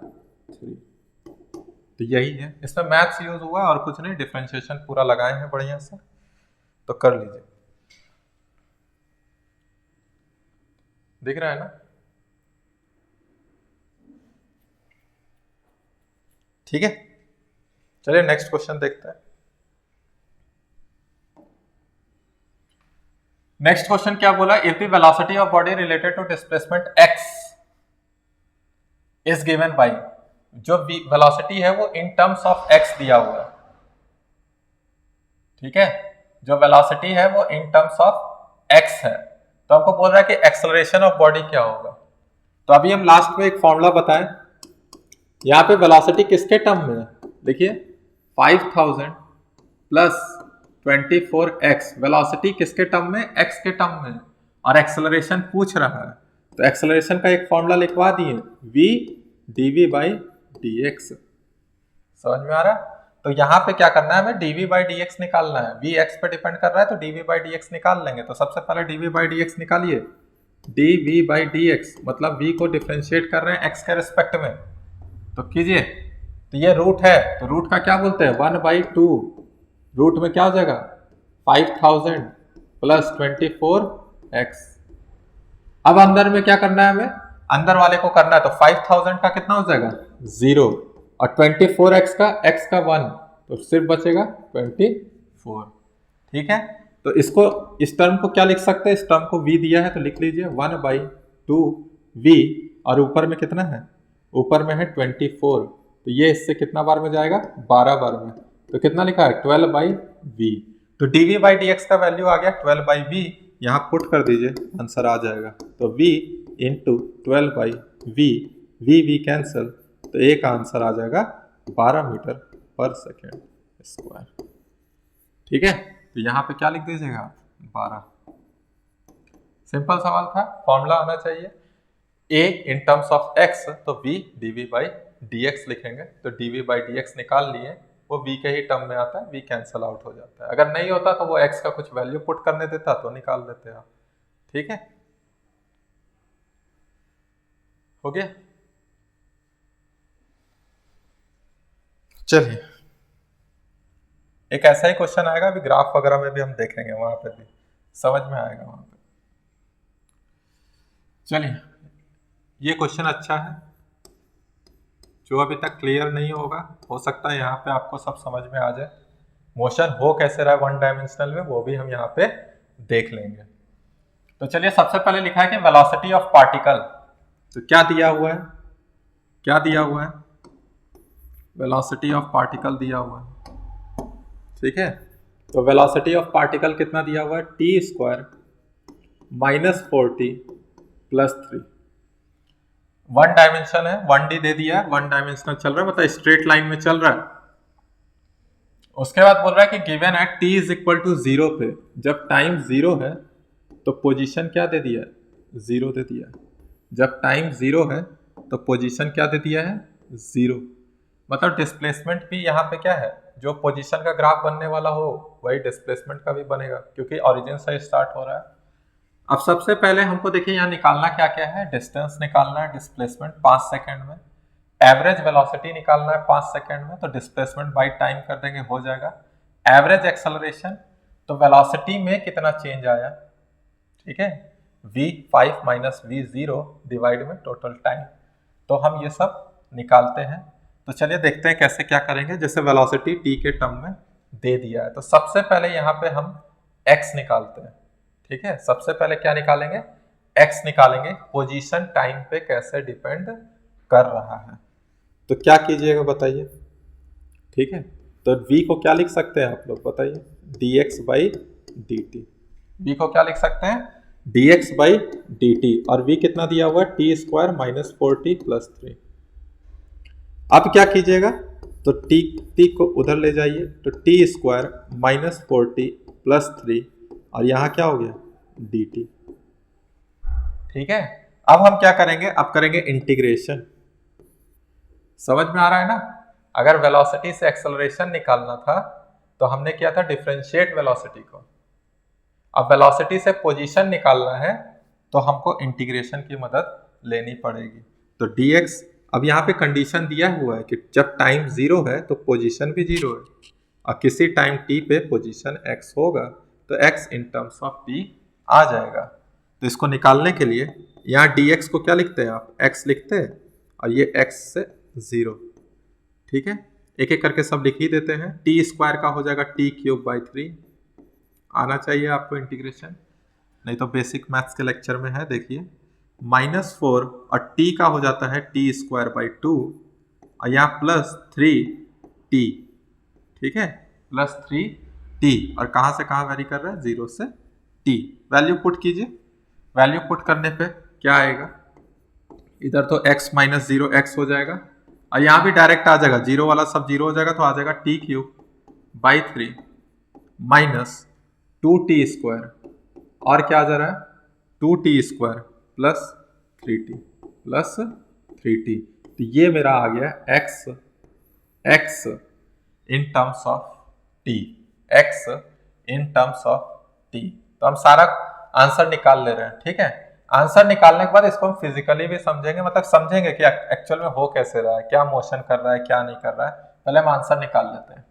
3। तो यही है, इसमें मैथ्स यूज हुआ और कुछ नहीं, डिफरेंशिएशन पूरा लगाए हैं बढ़िया से, तो कर लीजिए। दिख रहा है ना, ठीक है। चलिए नेक्स्ट क्वेश्चन देखते हैं। नेक्स्ट क्वेश्चन क्या बोला, if the velocity of body related to displacement x is given by, जो वेलोसिटी है वो इन टर्म्स ऑफ x दिया हुआ है। ठीक है, जो वेलोसिटी है वो इन टर्म्स ऑफ x है, तो हमको बोल रहा है कि एक्सेलरेशन ऑफ बॉडी क्या होगा। तो अभी हम लास्ट में एक फॉर्मूला बताएं, यहाँ पे वेलोसिटी किसके टर्म में है, देखिए 5000 प्लस 24x, वेलोसिटी किसके टर्म में x के टर्म में, और एक्सेलरेशन पूछ रहा है, तो एक्सेलरेशन का एक फॉर्मूला लिखवा दिए v dv by dx। समझ में आ रहा है, तो यहाँ पे क्या करना है, हमें dv by dx निकालना है, v x पे डिपेंड कर रहा है तो dv by dx निकाल लेंगे। तो सबसे पहले dv by dx निकालिए, dv by dx मतलब v को डिफरेंशिएट कर रहे हैं x के रिस्पेक्ट में, तो कीजिए, तो ये रूट है, तो रूट का क्या बोलते हैं 1/2, रूट में क्या हो जाएगा 5000 प्लस 24x। अब अंदर में क्या करना है, हमें अंदर वाले को करना है, तो 5000 का कितना हो जाएगा 0 और 24x का x का 1, तो सिर्फ बचेगा 24। ठीक है, तो इसको इस टर्म को क्या लिख सकते हैं, इस टर्म को v दिया है तो लिख लीजिए 1/2v, और ऊपर में कितना है, ऊपर में है 24, तो ये इससे कितना बार में जाएगा 12 बार में, तो कितना लिखा है 12/v, तो dv by dx का वैल्यू आ गया 12/v, यहाँ पुट कर दीजिए आंसर आ जाएगा, तो v into 12/v, v cancel, तो a का आंसर आ जाएगा 12 मीटर पर सेकेंड स्क्वायर। ठीक है, तो यहाँ पे क्या लिख दीजिएगा आप 12। सिंपल सवाल था, फॉर्मूला आना चाहिए a in terms of x, तो v dv by dx लिखेंगे, तो dv by dx निकाल लिए, वो v के ही टर्म में आता है, v कैंसल आउट हो जाता है, अगर नहीं होता तो वो x का कुछ वैल्यू पुट करने देता तो निकाल देते आप। ठीक है, हो गया। चलिए एक ऐसा ही क्वेश्चन आएगा, अभी ग्राफ वगैरह में भी हम देखेंगे वहां पे भी, समझ में आएगा वहां पे। चलिए, ये क्वेश्चन अच्छा है, जो अभी तक क्लियर नहीं होगा हो सकता है यहाँ पे आपको सब समझ में आ जाए। मोशन हो कैसे रहा है वन डायमेंशनल में, वो भी हम यहाँ पे देख लेंगे। तो चलिए, सबसे पहले लिखा है कि वेलोसिटी ऑफ पार्टिकल। तो क्या दिया हुआ है, क्या दिया हुआ है, वेलोसिटी ऑफ पार्टिकल दिया हुआ है। ठीक है, तो वेलोसिटी ऑफ पार्टिकल कितना दिया हुआ है, T square -4t + 3। One dimension है, 1D दे दिया है, वन डायमेंशनल चल रहा है, मतलब स्ट्रेट लाइन में चल रहा है। उसके बाद बोल रहा है कि गिवन एट t = 0 पे, जब टाइम 0 है तो पोजीशन क्या दे दिया है, 0 दे दिया है। जब टाइम 0 है तो पोजीशन क्या दे दिया है, 0। मतलब डिस्प्लेसमेंट भी यहाँ पे क्या है, जो पोजीशन का ग्राफ बनने वाला हो वही डिस्प्लेसमेंट का भी बनेगा, क्योंकि ओरिजिन से स्टार्ट हो रहा है। अब सबसे पहले हमको देखिए यहाँ निकालना क्या क्या है, डिस्टेंस निकालना है, डिस्प्लेसमेंट 5 सेकंड में, एवरेज वेलोसिटी निकालना है 5 सेकंड में, तो डिस्प्लेसमेंट बाय टाइम कर देंगे, हो जाएगा। एवरेज एक्सेलरेशन, तो वेलोसिटी में कितना चेंज आया, ठीक है, v5 - v0 डिवाइड में टोटल टाइम। तो हम ये सब निकालते हैं। तो चलिए देखते हैं कैसे क्या करेंगे। जैसे वेलोसिटी t के टर्म में दे दिया है, तो सबसे पहले यहाँ पे हम x निकालते हैं। ठीक है, सबसे पहले क्या निकालेंगे, x निकालेंगे, पोजीशन टाइम पे कैसे डिपेंड कर रहा है। तो क्या कीजिएगा बताइए। ठीक है, तो v को क्या लिख सकते हैं आप लोग बताइए, dx/dt। v को क्या लिख सकते हैं, dx/dt, और v कितना दिया हुआ है, t² -4t + 3। अब क्या कीजिएगा, तो t को उधर ले जाइए, तो t² -4t + 3, और यहाँ क्या हो गया, dt। ठीक है, अब हम क्या करेंगे, अब करेंगे इंटीग्रेशन। समझ में आ रहा है ना। अगर वेलोसिटी से एक्सेलरेशन निकालना था तो हमने किया था डिफरेंशिएट वेलोसिटी को। अब वेलोसिटी से पोजीशन निकालना है तो हमको इंटीग्रेशन की मदद लेनी पड़ेगी। तो dx, अब यहाँ पे कंडीशन दिया हुआ है कि जब टाइम 0 है तो पोजीशन भी 0 है, और किसी टाइम t पे पोजीशन x होगा, तो x in terms of t आ जाएगा। तो इसको निकालने के लिए यहाँ dx को क्या लिखते हैं आप, x लिखते हैं, और ये x से 0। ठीक है, एक एक करके सब लिख ही देते हैं। t² का हो जाएगा t³ / 3, आना चाहिए आपको इंटीग्रेशन, नहीं तो बेसिक मैथ्स के लेक्चर में है, देखिए। -4 और t का हो जाता है t²/2, और यहाँ +3t। ठीक है, +3t, और कहाँ से कहाँ वेरी कर रहा है, 0 से t। वैल्यू पुट कीजिए, वैल्यू पुट करने पे क्या आएगा, इधर तो x - 0 x हो जाएगा, और यहाँ भी डायरेक्ट आ जाएगा, 0 वाला सब 0 हो जाएगा, तो आ जाएगा t³ / 3 -2t², और क्या आ जा रहा है, 2t² + 3t। तो ये मेरा आ गया x in terms of t, x in terms of t। तो हम सारा आंसर निकाल ले रहे हैं। ठीक है, आंसर निकालने के बाद इसको हम फिजिकली भी समझेंगे, मतलब समझेंगे कि एक्चुअल में हो कैसे रहा है, क्या मोशन कर रहा है, क्या नहीं कर रहा है। पहले हम आंसर निकाल लेते हैं।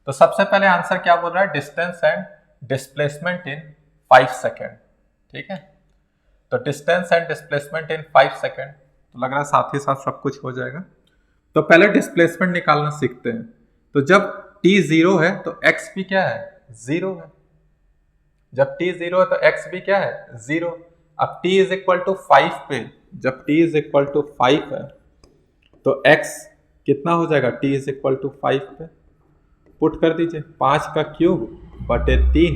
तो सबसे पहले आंसर क्या बोल रहा है, distance and displacement in 5 second. ठीक है, तो distance and displacement in 5 second, तो लग रहा है साथ ही साथ सब कुछ हो जाएगा। तो पहले डिस्प्लेसमेंट निकालना सीखते हैं। तो जब t 0 है तो x भी क्या है, 0 है। जब t 0 है तो x भी क्या है, 0। अब t = 5 पे, जब t = 5 है तो x कितना हो जाएगा, t = 5 पे पुट कर दीजिए, 5³/3,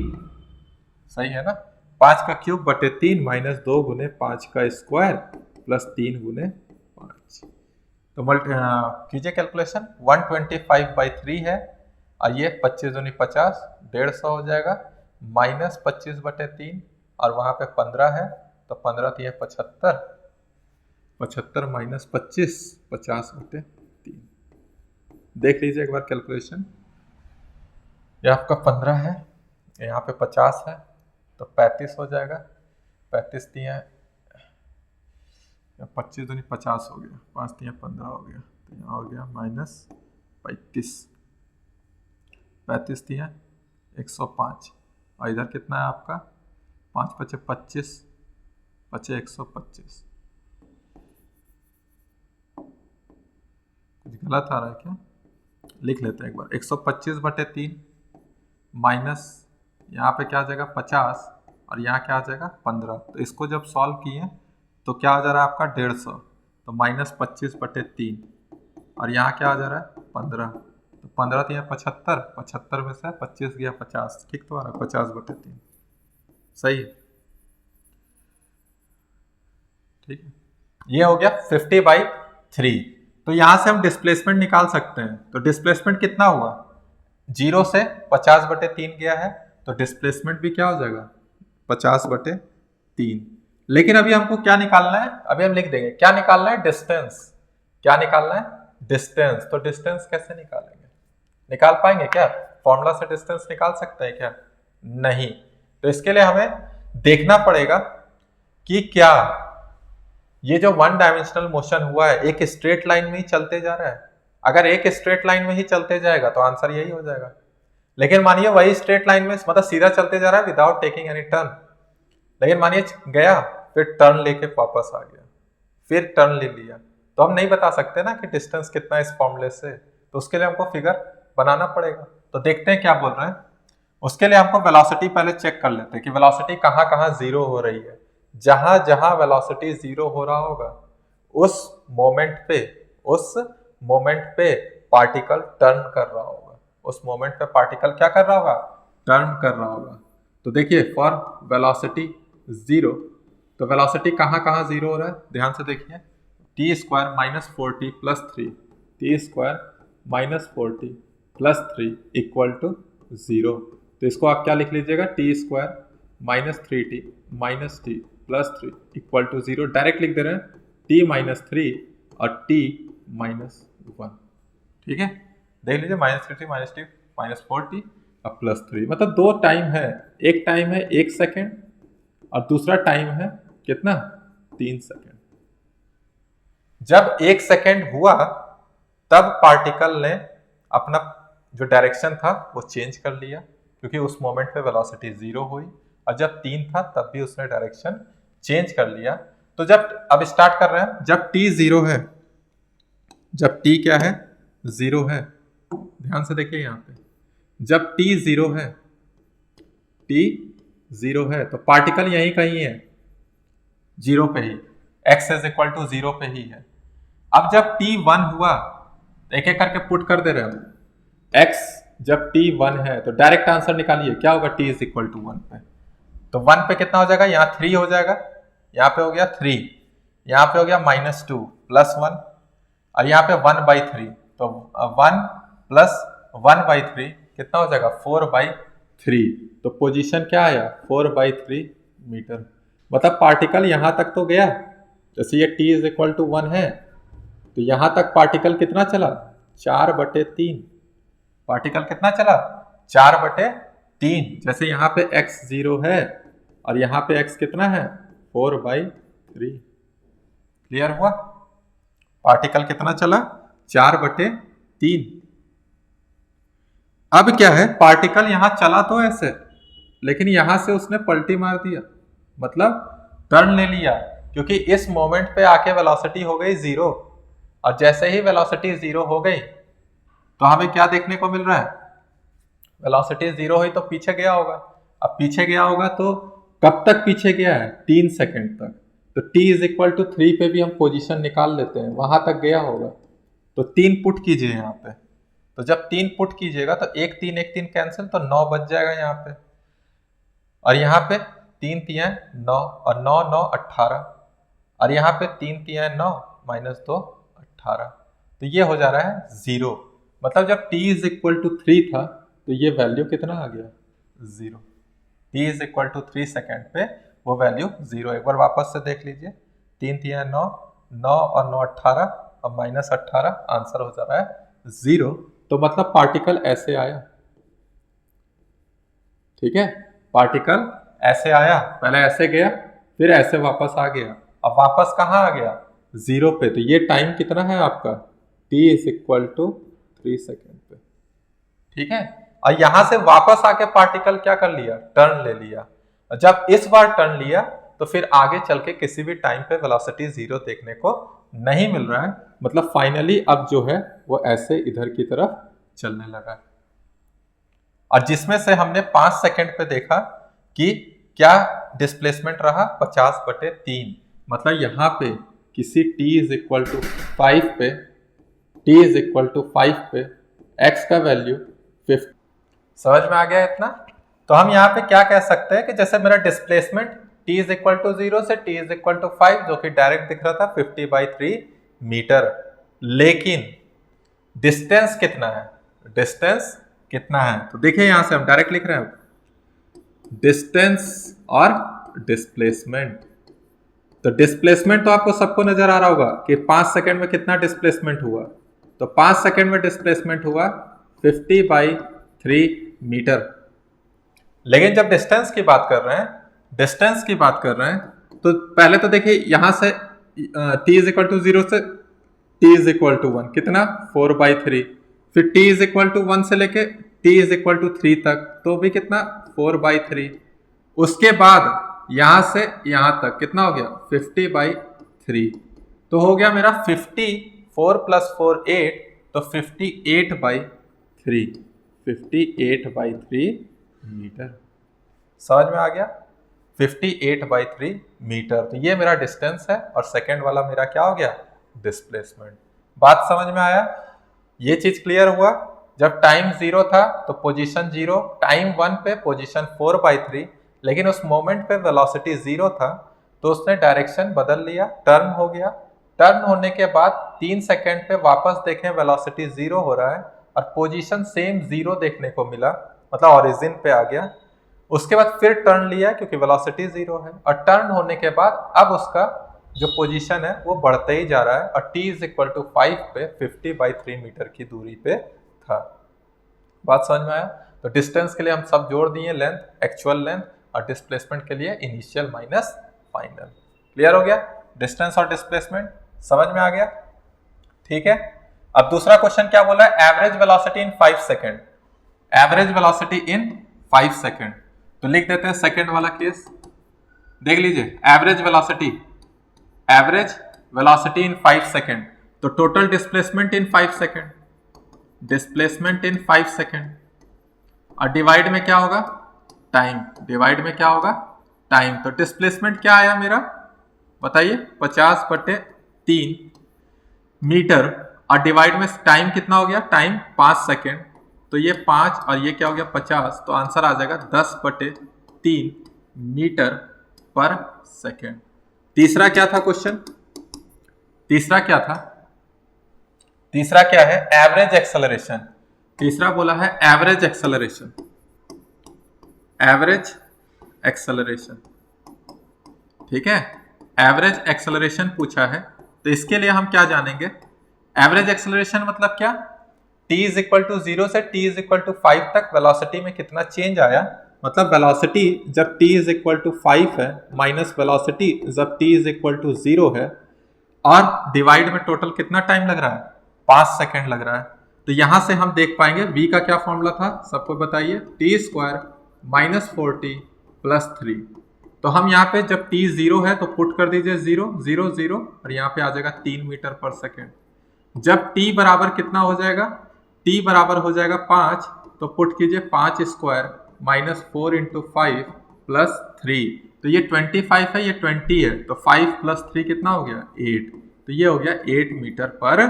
सही है ना, 5³/3 -2 × 5² + 3 × 5। तो कीजिए कैलकुलेशन, 125/3 है, और ये 25 दूनी 50, 150 हो जाएगा, -25/3, और वहाँ पे 15 है, तो 15 × 3 = 75, 75 - 25, 50/3। देख लीजिए एक बार कैलकुलेशन, ये आपका 15 है, यहाँ पे 50 है, तो 35 हो जाएगा, 35 दिए 25 दूनी 50 हो गया, 5 दिए 15 हो गया, तो यहाँ हो गया -35, 35 दिए 105, और इधर कितना है आपका 5 पचे 25, बचे 125। कुछ गलत आ रहा है क्या? लिख लेते हैं एक बार। 125/3 माइनस यहाँ पे क्या आ जाएगा 50 और यहाँ क्या आ जाएगा 15। तो इसको जब सॉल्व किए तो क्या आ जा रहा है आपका 150। तो -25/3 और यहाँ क्या आ जा रहा है 15। तो 15 3 75, 75 में से 25 गया 50। ठीक तो आ रहा है 50/3। सही है, ठीक है। ये हो गया 50/3। तो यहां से हम डिस्प्लेसमेंट निकाल सकते हैं। तो डिस्प्लेसमेंट कितना हुआ, 0 से 50/3 गया है, तो डिस्प्लेसमेंट भी क्या हो जाएगा 50/3। लेकिन अभी हमको क्या निकालना है, अभी हम लिख देंगे क्या निकालना है, डिस्टेंस। क्या निकालना है, डिस्टेंस। तो डिस्टेंस कैसे निकालेंगे, निकाल पाएंगे क्या, फॉर्मूला से डिस्टेंस निकाल सकते हैं क्या, नहीं। तो इसके लिए हमें देखना पड़ेगा कि क्या ये जो वन डायमेंशनल मोशन हुआ है एक स्ट्रेट लाइन में ही चलते जा रहा है। अगर एक स्ट्रेट लाइन में ही चलते जाएगा तो आंसर यही हो जाएगा। लेकिन मानिए वही स्ट्रेट लाइन में मतलब सीधा चलते जा रहा है विदाउट टेकिंग एनी टर्न, लेकिन मानिए गया फिर टर्न लेके वापस आ गया, फिर टर्न ले लिया, तो हम नहीं बता सकते ना कि डिस्टेंस कितना है इस फॉर्मूले से। तो उसके लिए हमको फिगर बनाना पड़ेगा। तो देखते हैं क्या बोल रहे हैं। उसके लिए हमको वेलोसिटी पहले चेक कर लेते हैं कि वेलोसिटी कहाँ कहाँ जीरो हो रही है। जहां जहां वेलोसिटी जीरो हो रहा होगा उस मोमेंट पे पार्टिकल टर्न कर रहा होगा, उस मोमेंट पे पार्टिकल क्या कर रहा होगा, टर्न कर रहा होगा। तो देखिए फॉर वेलोसिटी जीरो, तो वेलोसिटी कहाँ कहाँ जीरो हो रहा है, ध्यान से देखिए। t² - 40 + 3, t² - 40 + 3 = 0। तो इसको आप क्या लिख लीजिएगा, t² - 3t - t + 3 = 0। डायरेक्ट लिख दे रहे हैं t - 3 और t - 1। ठीक है, देख लीजिए -3t - t - 4t और +3, मतलब दो टाइम है। एक टाइम है 1 सेकेंड और दूसरा टाइम है कितना, 3 सेकेंड। जब 1 सेकेंड हुआ तब पार्टिकल ने अपना जो डायरेक्शन था वो चेंज कर लिया, क्योंकि उस मोमेंट पे वेलोसिटी जीरो हुई। और जब 3 था तब भी उसने डायरेक्शन चेंज कर लिया। तो जब अब स्टार्ट कर रहे हैं, जब t जीरो है, जब t क्या है, जीरो है, ध्यान से देखिए यहाँ पे, जब t जीरो है, t जीरो है तो पार्टिकल यहीं कहीं है, जीरो पे ही, x = 0 पे ही है। अब जब t 1 हुआ, एक एक करके पुट कर दे रहे हैं, x जब t 1 है तो डायरेक्ट आंसर निकालिए क्या होगा, t = 1 पे। तो 1 पे कितना हो जाएगा, यहाँ 3 हो जाएगा, यहाँ पे हो गया 3, यहाँ पे हो गया -2 + 1 और यहाँ पे 1/3। तो 1 + 1/3 कितना हो जाएगा, 4/3। तो पोजीशन क्या आया, 4/3 मीटर। मतलब पार्टिकल यहाँ तक तो गया, जैसे ये t = 1 है तो यहां तक पार्टिकल कितना चला, 4/3। पार्टिकल कितना चला, 4/3। जैसे यहाँ पे x 0 है और यहाँ पे x कितना है, 4/3। क्लियर हुआ, पार्टिकल कितना चला, 4/3। अब क्या है, पार्टिकल यहां चला तो ऐसे, लेकिन यहां से उसने पलटी मार दिया, मतलब टर्न ले लिया, क्योंकि इस मोमेंट पे आके वेलोसिटी हो गई जीरो। और जैसे ही वेलोसिटी जीरो हो गई तो हमें क्या देखने को मिल रहा है, वेलोसिटी जीरो हुई तो पीछे गया होगा। अब पीछे गया होगा तो कब तक पीछे गया है, 3 सेकेंड तक। तो t = 3 पे भी हम पोजीशन निकाल लेते हैं, वहां तक गया होगा। तो 3 पुट कीजिए यहाँ पे। तो जब 3 पुट कीजिएगा तो 1 3 1 3 कैंसिल, तो 9 बच जाएगा यहाँ पे। और यहाँ पे 3 3 9 और 9 9 18 और यहाँ पे 3 3 9 -2 18। तो ये हो जा रहा है 0। मतलब जब t = 3 था तो ये वैल्यू कितना आ गया, 0। t = 3 सेकेंड पे वो वैल्यू 0। एक बार वापस से देख लीजिए, 3 3 9 9 और 9 18 और -18, आंसर हो जा रहा है 0। तो मतलब पार्टिकल ऐसे आया, ठीक है, पार्टिकल ऐसे आया, पहले ऐसे गया फिर ऐसे वापस आ गया। अब वापस कहाँ आ गया, 0 पे। तो ये टाइम कितना है आपका, t = 3 सेकेंड पे, ठीक है। और यहां से वापस आके पार्टिकल क्या कर लिया, टर्न ले लिया। और जब इस बार टर्न लिया तो फिर आगे चल के किसी भी टाइम पे वेलोसिटी 0 देखने को नहीं मिल रहा है, मतलब फाइनली अब जो है वो ऐसे इधर की तरफ चलने लगा है। और जिसमें से हमने 5 सेकंड पे देखा कि क्या डिस्प्लेसमेंट रहा 50/3, मतलब यहां पे किसी t इज इक्वल टू 5 पे x का वैल्यू 50। समझ में आ गया इतना? तो हम यहाँ पे क्या कह सकते हैं कि जैसे मेरा displacement t is equal to 0 से t इज इक्वल टू 5 जो कि डायरेक्ट दिख रहा था 50/3 मीटर, लेकिन डिस्टेंस कितना है, डिस्टेंस कितना है? तो देखिए यहां से हम डायरेक्ट लिख रहे हैं डिस्टेंस और डिस्प्लेसमेंट। तो डिस्प्लेसमेंट तो आपको सबको नजर आ रहा होगा कि 5 सेकंड में कितना डिस्प्लेसमेंट हुआ, तो 5 सेकंड में डिस्प्लेसमेंट हुआ 50/3 मीटर। लेकिन जब डिस्टेंस की बात कर रहे हैं, तो पहले तो देखिए यहां से t इज इक्वल टू 0 से t इज इक्वल टू 1 कितना 4/3, फिर t इज इक्वल टू 1 से लेके t इज इक्वल टू 3 तक तो भी कितना 4/3, उसके बाद यहां से यहां तक कितना हो गया 50/3, तो हो गया मेरा 50, 4 + 4 8, तो 58/3 मीटर। समझ में आ गया 58/3 मीटर। तो ये मेरा डिस्टेंस है और सेकंड वाला मेरा क्या हो गया डिस्प्लेसमेंट। बात समझ में आया? ये चीज क्लियर हुआ? जब टाइम 0 था तो पोजीशन 0, टाइम 1 पे पोजीशन 4/3, लेकिन उस मोमेंट पे वेलोसिटी 0 था तो उसने डायरेक्शन बदल लिया, टर्न हो गया। टर्न होने के बाद 3 सेकंड पे वापस देखें वेलोसिटी 0 हो रहा है और पोजीशन सेम 0 देखने को मिला, मतलब ओरिजिन पे आ गया। उसके बाद फिर टर्न लिया क्योंकि वेलोसिटी 0 है, और टर्न होने के बाद अब उसका जो पोजीशन है वो बढ़ते ही जा रहा है और t इज इक्वल टू 5 पे 50/3 मीटर की दूरी पे था। बात समझ में आया? तो डिस्टेंस के लिए हम सब जोड़ दिए, लेंथ, एक्चुअल लेंथ, और डिस्प्लेसमेंट के लिए इनिशियल माइनस फाइनल। क्लियर हो गया? डिस्टेंस और डिस्प्लेसमेंट समझ में आ गया? ठीक है। अब दूसरा क्वेश्चन क्या बोला है, एवरेज वेलोसिटी इन 5 सेकेंड। एवरेज वेलोसिटी इन 5 सेकेंड, तो लिख देते हैं सेकेंड वाला केस। देख लीजिए एवरेज वेलोसिटी इन 5 सेकेंड, तो total displacement in 5 second, displacement in 5 second, और डिवाइड में क्या होगा टाइम, तो डिस्प्लेसमेंट क्या आया मेरा बताइए 50/3 मीटर, और डिवाइड में टाइम कितना हो गया, टाइम 5 सेकेंड, तो ये 5 और ये क्या हो गया 50, तो आंसर आ जाएगा 10/3 मीटर पर सेकेंड। तीसरा क्या था क्वेश्चन, तीसरा क्या है एवरेज एक्सेलरेशन। तीसरा बोला है एवरेज एक्सेलरेशन, ठीक है। एवरेज एक्सेलरेशन पूछा है, तो इसके लिए हम क्या जानेंगे, एवरेज एक्सेलरेशन मतलब क्या, t इज इक्वल टू 0 से t इज इक्वल टू 5 तक वेलोसिटी में कितना चेंज आया, मतलब वेलोसिटी जब t इज इक्वल टू 5 है माइनस वेलोसिटी जब t इज इक्वल टू 0 है, और डिवाइड में टोटल कितना टाइम लग रहा है 5 सेकेंड लग रहा है। तो यहां से हम देख पाएंगे v का क्या फॉर्मूला था, सबको बताइए, t² - 4t + 3। तो हम यहाँ पे जब t 0 है तो पुट कर दीजिए 0 0 0, और यहाँ पे आ जाएगा 3 मीटर पर सेकेंड। जब t बराबर कितना हो जाएगा, t बराबर हो जाएगा 5, तो पुट कीजिए 5² - 4 × 5 + 3, तो ये 25 है, ये 20 है, तो 5 + 3 कितना हो गया 8, तो ये हो गया 8 मीटर पर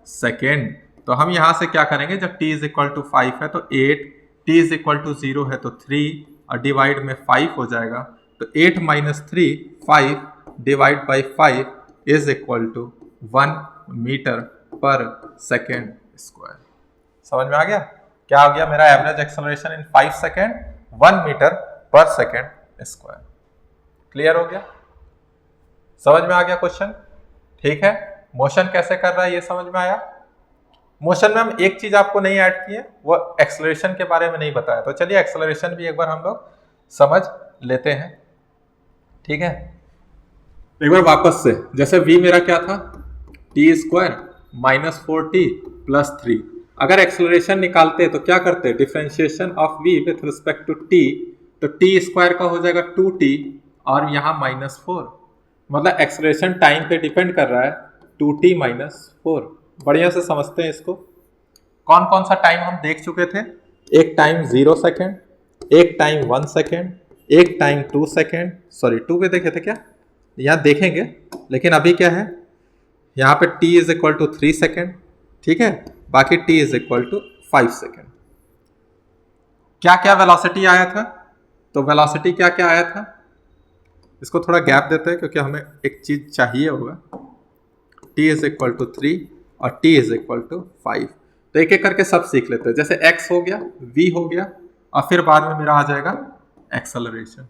सेकेंड। तो हम यहां से क्या करेंगे, जब t इज इक्वल टू 5 है तो 8, t इज इक्वल टू 0 है तो 3, और डिवाइड में 5 हो जाएगा, तो 8 - 3 5 divide by 5 is equal to 1 metre पर सेकेंड स्क्वायर। समझ में आ गया? क्या हो गया मेरा average acceleration in 5 second 1 metre पर सेकेंड स्क्वायर। क्लियर हो गया? समझ में आ गया क्वेश्चन? ठीक है। मोशन कैसे कर रहा है ये समझ में आया? मोशन में हम एक चीज आपको नहीं ऐड की है, वो एक्सेलरेशन के बारे में नहीं बताया, तो चलिए एक्सेलरेशन भी एक बार हम लोग समझ लेते हैं। ठीक है, एक बार वापस से, जैसे v मेरा क्या था t² - 4t + 3। अगर एक्सेलरेशन निकालते तो क्या करते, differentiation of v with respect to t तो टी स्क्वायर का हो जाएगा 2t और यहाँ -4, मतलब एक्सेलरेशन टाइम पे डिपेंड कर रहा है 2t - 4। बढ़िया से समझते हैं इसको। कौन कौन सा टाइम हम देख चुके थे? एक टाइम 0 सेकेंड, एक टाइम 1 सेकेंड, एक टाइम 2 सेकेंड, सॉरी 2 पे देखे थे क्या, यहाँ देखेंगे, लेकिन अभी क्या है, यहाँ पे t is equal to 3 second, ठीक है, बाकी t is equal to 5 second. क्या क्या वेलोसिटी आया था? तो वेलोसिटी क्या क्या आया था, इसको थोड़ा गैप देते हैं क्योंकि हमें एक चीज चाहिए होगा। t इज इक्वल टू 3 और t इज इक्वल टू 5। तो एक एक करके सब सीख लेते हैं। जैसे x हो गया, v हो गया, और फिर बाद में मेरा आ जाएगा एक्सेलरेशन।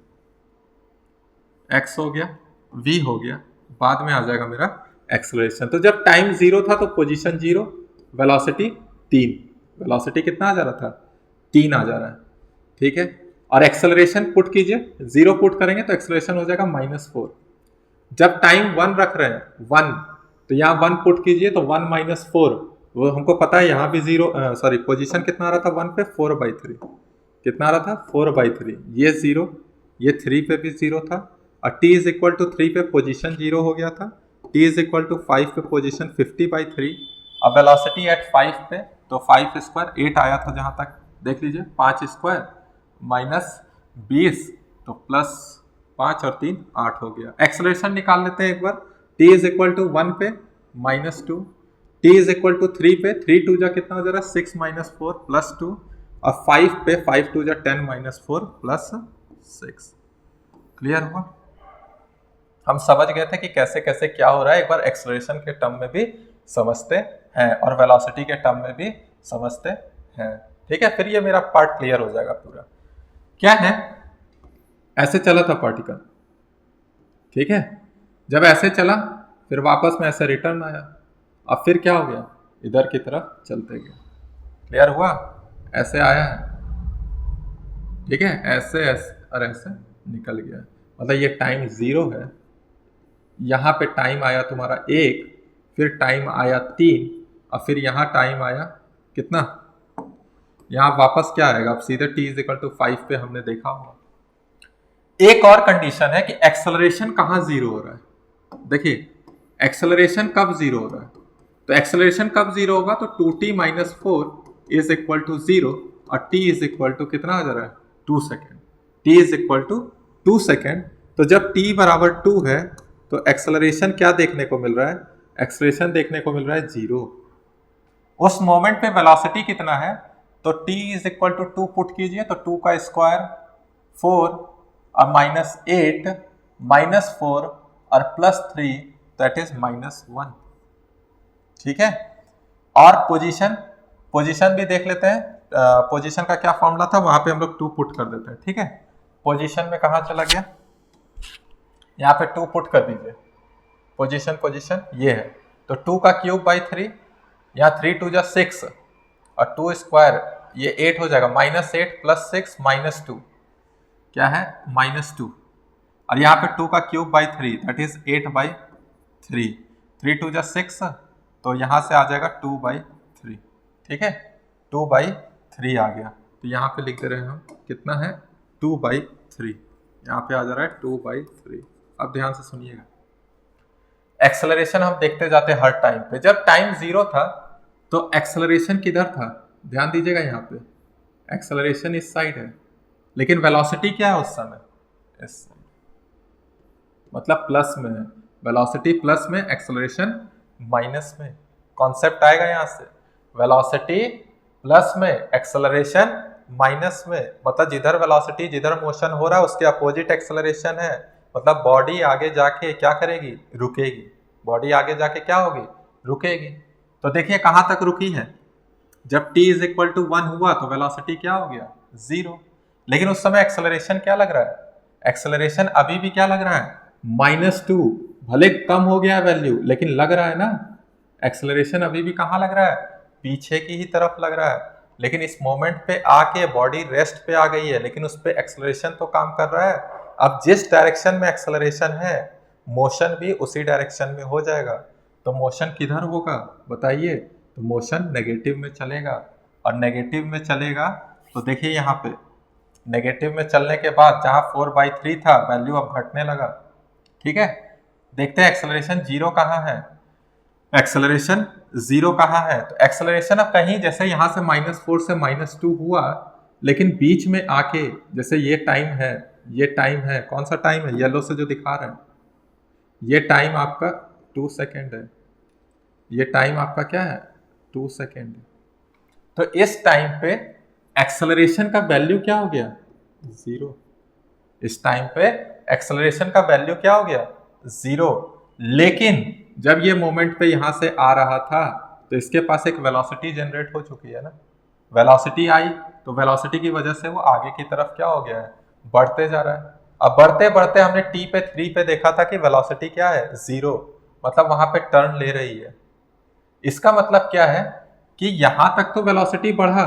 x हो गया, v हो गया, बाद में आ जाएगा मेरा एक्सेलरेशन। तो जब टाइम 0 था तो पोजीशन 0, वेलोसिटी 3, वेलोसिटी कितना आ जा रहा था, 3 आ जा रहा है, ठीक है। और एक्सेलरेशन पुट कीजिए, 0 पुट करेंगे तो एक्सेलरेशन हो जाएगा -4। जब टाइम 1 रख रहे हैं, 1, तो यहाँ 1 पुट कीजिए तो 1 - 4, वो हमको पता है यहाँ भी 0, सॉरी पोजीशन कितना आ रहा था 1 पे, 4/3, कितना आ रहा था 4/3, ये 0, ये 3 पे भी 0 था, और t इज इक्वल टू 3 पे पोजीशन 0 हो गया था, t इज इक्वल टू 5 पे पोजीशन 50/3। अब वेलोसिटी एट 5 पे, तो 5 स्क्वायर 8 आया था जहाँ तक देख लीजिए, 5 स्क्वायर -20, तो +5 और 3 8 हो गया। एक्सेलरेशन निकाल लेते हैं एक बार। t इज इक्वल टू 1 पे -2, t इज इक्वल टू 3 पे, 3 2 जा कितना हो जा रहा है 6 - 4 +2, और 5 पे 5 2 जा 10 - 4 +6। क्लियर हुआ? हम समझ गए थे कि कैसे कैसे क्या हो रहा है। एक बार एक्सेलरेशन के टर्म में भी समझते हैं और वेलोसिटी के टर्म में भी समझते हैं, ठीक है। फिर ये मेरा पार्ट क्लियर हो जाएगा पूरा। क्या है, ऐसे चला था पार्टिकल, ठीक है, जब ऐसे चला फिर वापस में ऐसे रिटर्न आया, अब फिर क्या हो गया, इधर की तरफ चलते गए। क्लियर हुआ? ऐसे आया है, ठीक है, ऐसे ऐसे और ऐसे निकल गया, मतलब ये टाइम 0 है, यहाँ पे टाइम आया तुम्हारा 1, फिर टाइम आया 3, और फिर यहाँ टाइम आया कितना, यहाँ वापस क्या आएगा, अब सीधे t इज इक्वल टू 5 पे हमने देखा होगा। एक और कंडीशन है कि एक्सेलरेशन कहाँ 0 हो रहा है। देखिए एक्सेलरेशन कब 0 हो रहा है, तो एक्सेलरेशन कब 0 होगा, तो 2t - 4 इज इक्वल टू 0, और t इज इक्वल टू कितना आ जा रहा है 2 second, t is equal to 2 second. तो जब t बराबर 2 है तो एक्सेलरेशन क्या देखने को मिल रहा है, एक्सेलरेशन देखने को मिल रहा है 0। उस मोमेंट पे वेलोसिटी कितना है, तो t is equal to 2 put कीजिए, तो 2 का स्क्वायर 4 और -8 -4 और +3, दैट इज -1, ठीक है। और पोजीशन भी देख लेते हैं। पोजीशन का क्या फॉर्मूला था, वहां पे हम लोग 2 पुट कर देते हैं, ठीक है। पोजीशन में कहाँ चला गया, यहाँ पे 2 पुट कर दीजिए। पोजीशन ये है, तो 2 का क्यूब बाई 3, यहाँ 3 2 जा 6 और 2 स्क्वायर ये 8 हो जाएगा, -8 + 6 -2, क्या है -2, और यहाँ पे 2 का क्यूब बाई 3, दैट इज 8/3, 3 2 जा 6, तो यहाँ से आ जाएगा 2/3, ठीक है, 2/3 आ गया। तो यहाँ पे लिख दे रहे हैं हम, कितना है 2/3, यहाँ पे आ जा रहा है 2/3। अब ध्यान से सुनिएगा, एक्सेलरेशन हम देखते जाते हैं हर टाइम पे। जब टाइम 0 था तो एक्सेलरेशन किधर था, ध्यान दीजिएगा, यहाँ पे एक्सेलरेशन इस साइड है, लेकिन वेलोसिटी क्या है उस समय, इस साइड, मतलब प्लस में है। वेलोसिटी प्लस में, एक्सेलरेशन माइनस में। कॉन्सेप्ट आएगा यहाँ से, वेलोसिटी प्लस में, एक्सेलरेशन माइनस में, मतलब जिधर वेलोसिटी, जिधर मोशन हो रहा है उसके अपोजिट एक्सेलरेशन है, मतलब बॉडी आगे जाके क्या करेगी, रुकेगी। बॉडी आगे जाके क्या होगी, रुकेगी। तो देखिए कहाँ तक रुकी है, जब t इज इक्वल टू 1 हुआ तो वेलोसिटी क्या हो गया 0, लेकिन उस समय एक्सेलरेशन क्या लग रहा है, एक्सेलरेशन अभी भी क्या लग रहा है -2, भले कम हो गया वैल्यू लेकिन लग रहा है ना, एक्सेलरेशन अभी भी कहाँ लग रहा है, पीछे की ही तरफ लग रहा है। लेकिन इस मोमेंट पे आके बॉडी रेस्ट पे आ गई है, लेकिन उस पे एक्सेलरेशन तो काम कर रहा है। अब जिस डायरेक्शन में एक्सेलरेशन है, मोशन भी उसी डायरेक्शन में हो जाएगा। तो मोशन किधर होगा बताइए, तो मोशन नेगेटिव में चलेगा, और नेगेटिव में चलेगा तो देखिए यहाँ पे नेगेटिव में चलने के बाद जहां 4/3 था वैल्यू अब घटने लगा। ठीक है, देखते हैं एक्सेलरेशन जीरो कहाँ है। एक्सेलरेशन जीरो कहाँ है, तो एक्सेलरेशन अब कहीं जैसे यहां से -4 से -2 हुआ, लेकिन बीच में आके जैसे ये टाइम है, ये टाइम है, कौन सा टाइम है, येलो से जो दिखा रहा है, ये टाइम आपका 2 सेकेंड है, ये टाइम आपका क्या है 2 सेकेंड है। तो इस टाइम पे एक्सेलरेशन का वैल्यू क्या हो गया, जीरो। इस टाइम पे एक्सेलरेशन का वैल्यू क्या हो गया, जीरो। लेकिन जब ये मोमेंट पे यहां से आ रहा था तो इसके पास एक वेलोसिटी जनरेट हो चुकी है ना, वेलोसिटी आई, तो वेलोसिटी की वजह से वो आगे की तरफ क्या हो गया है, बढ़ते जा रहा है। अब बढ़ते बढ़ते हमने टी पे 3 पे देखा था कि वेलोसिटी क्या है, जीरो, मतलब वहां पे टर्न ले रही है। इसका मतलब क्या है कि यहां तक तो वेलोसिटी बढ़ा,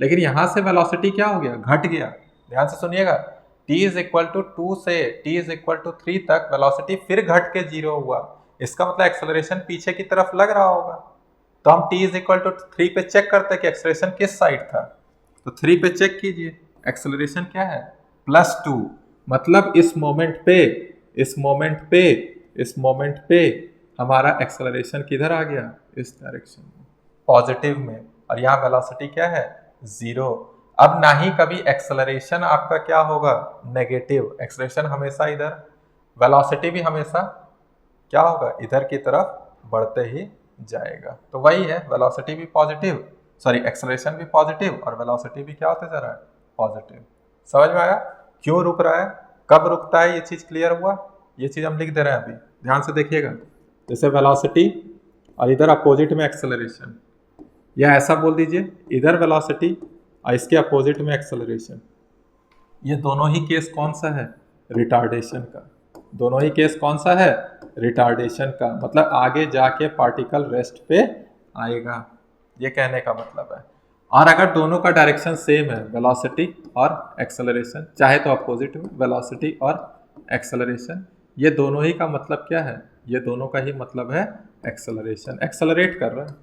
लेकिन यहां से वेलोसिटी क्या हो गया, घट गया। ध्यान से सुनिएगा, t इज इक्वल टू 2 से t इज इक्वल टू 3 तक वेलोसिटी फिर घट के जीरो हुआ। इसका मतलब एक्सेलरेशन पीछे की तरफ लग रहा होगा। तो हम t इज इक्वल टू 3 पे चेक करते हैं कि एक्सेलरेशन किस साइड था, तो 3 पे चेक कीजिए, एक्सेलरेशन क्या है, +2। मतलब इस मोमेंट पे, इस मोमेंट पे, इस मोमेंट पे हमारा एक्सेलरेशन किधर आ गया, इस डायरेक्शन में, पॉजिटिव में, और यहाँ वेलोसिटी क्या है, जीरो। अब ना ही कभी एक्सेलरेशन आपका क्या होगा, नेगेटिव, एक्सेलरेशन हमेशा इधर, वेलोसिटी भी हमेशा क्या होगा, इधर की तरफ बढ़ते ही जाएगा। तो वही है, वेलोसिटी भी पॉजिटिव, सॉरी एक्सेलरेशन भी पॉजिटिव और वेलोसिटी भी क्या होते जा रहा है, पॉजिटिव। समझ में आया क्यों रुक रहा है, कब रुकता है, ये चीज क्लियर हुआ। ये चीज हम लिख दे रहे हैं अभी, ध्यान से देखिएगा। जैसे वेलोसिटी और इधर अपोजिट में एक्सेलरेशन, या ऐसा बोल दीजिए इधर वेलोसिटी और इसके अपोजिट में एक्सेलरेशन, ये दोनों ही केस कौन सा है, रिटार्डेशन का। दोनों ही केस कौन सा है, रिटार्डेशन का, मतलब आगे जाके पार्टिकल रेस्ट पे आएगा, ये कहने का मतलब है। और अगर दोनों का डायरेक्शन सेम है, वेलोसिटी और एक्सेलरेशन, चाहे तो अपोजिट में वेलोसिटी और एक्सेलरेशन, ये दोनों ही का मतलब क्या है, ये दोनों का ही मतलब है एक्सेलरेशन, एक्सेलरेट कर रहा है,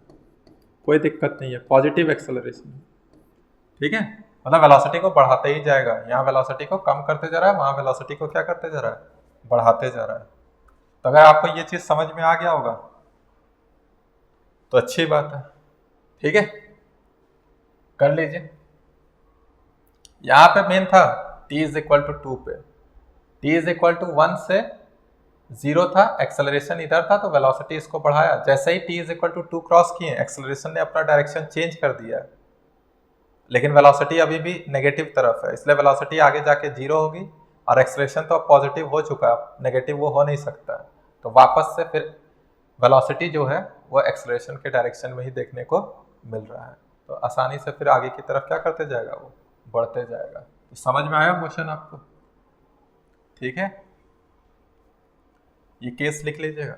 कोई दिक्कत नहीं है, पॉजिटिव एक्सेलरेशन। ठीक है, मतलब वेलोसिटी को बढ़ाते ही जाएगा, यहाँ वेलोसिटी को कम करते जा रहा है, वहां वेलोसिटी को क्या करते जा रहा है, बढ़ाते जा रहा है। तो अगर आपको ये चीज समझ में आ गया होगा तो अच्छी बात है। ठीक है, कर लीजिए। यहां पे मेन था t इज इक्वल टू 2 पे, t इज इक्वल टू 1 से 0 था, एक्सेलरेशन इधर था, तो वेलोसिटी इसको बढ़ाया। जैसे ही t is equal to 2 cross किए, एक्सेलरेशन ने अपना डायरेक्शन चेंज कर दिया, लेकिन वेलोसिटी अभी भी नेगेटिव तरफ है, इसलिए वेलोसिटी आगे जाके जीरो होगी, और एक्सेलरेशन तो अब पॉजिटिव हो चुका है, नेगेटिव वो हो नहीं सकता। तो वापस से फिर वेलोसिटी जो है वो एक्सेलरेशन के डायरेक्शन में ही देखने को मिल रहा है, तो आसानी से फिर आगे की तरफ क्या करते जाएगा, वो बढ़ते जाएगा। तो समझ में आया मोशन आपको, ठीक है, ये केस लिख लीजिएगा।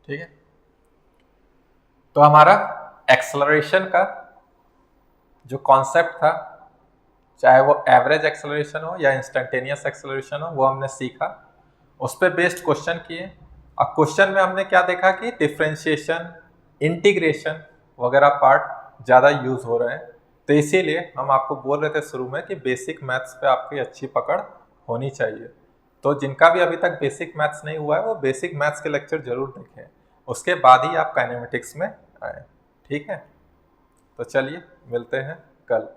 ठीक है, तो हमारा एक्सेलरेशन का जो कॉन्सेप्ट था, चाहे वो एवरेज एक्सेलरेशन हो या इंस्टेंटेनियस एक्सेलरेशन हो, वो हमने सीखा, उस पर बेस्ड क्वेश्चन किए। और क्वेश्चन में हमने क्या देखा कि डिफरेंशिएशन, इंटीग्रेशन वगैरह पार्ट ज़्यादा यूज हो रहे हैं, तो इसीलिए हम आपको बोल रहे थे शुरू में कि बेसिक मैथ्स पे आपकी अच्छी पकड़ होनी चाहिए। तो जिनका भी अभी तक बेसिक मैथ्स नहीं हुआ है वो बेसिक मैथ्स के लेक्चर जरूर देखें, उसके बाद ही आप काइनेमेटिक्स में आए। ठीक है, तो चलिए मिलते हैं कल।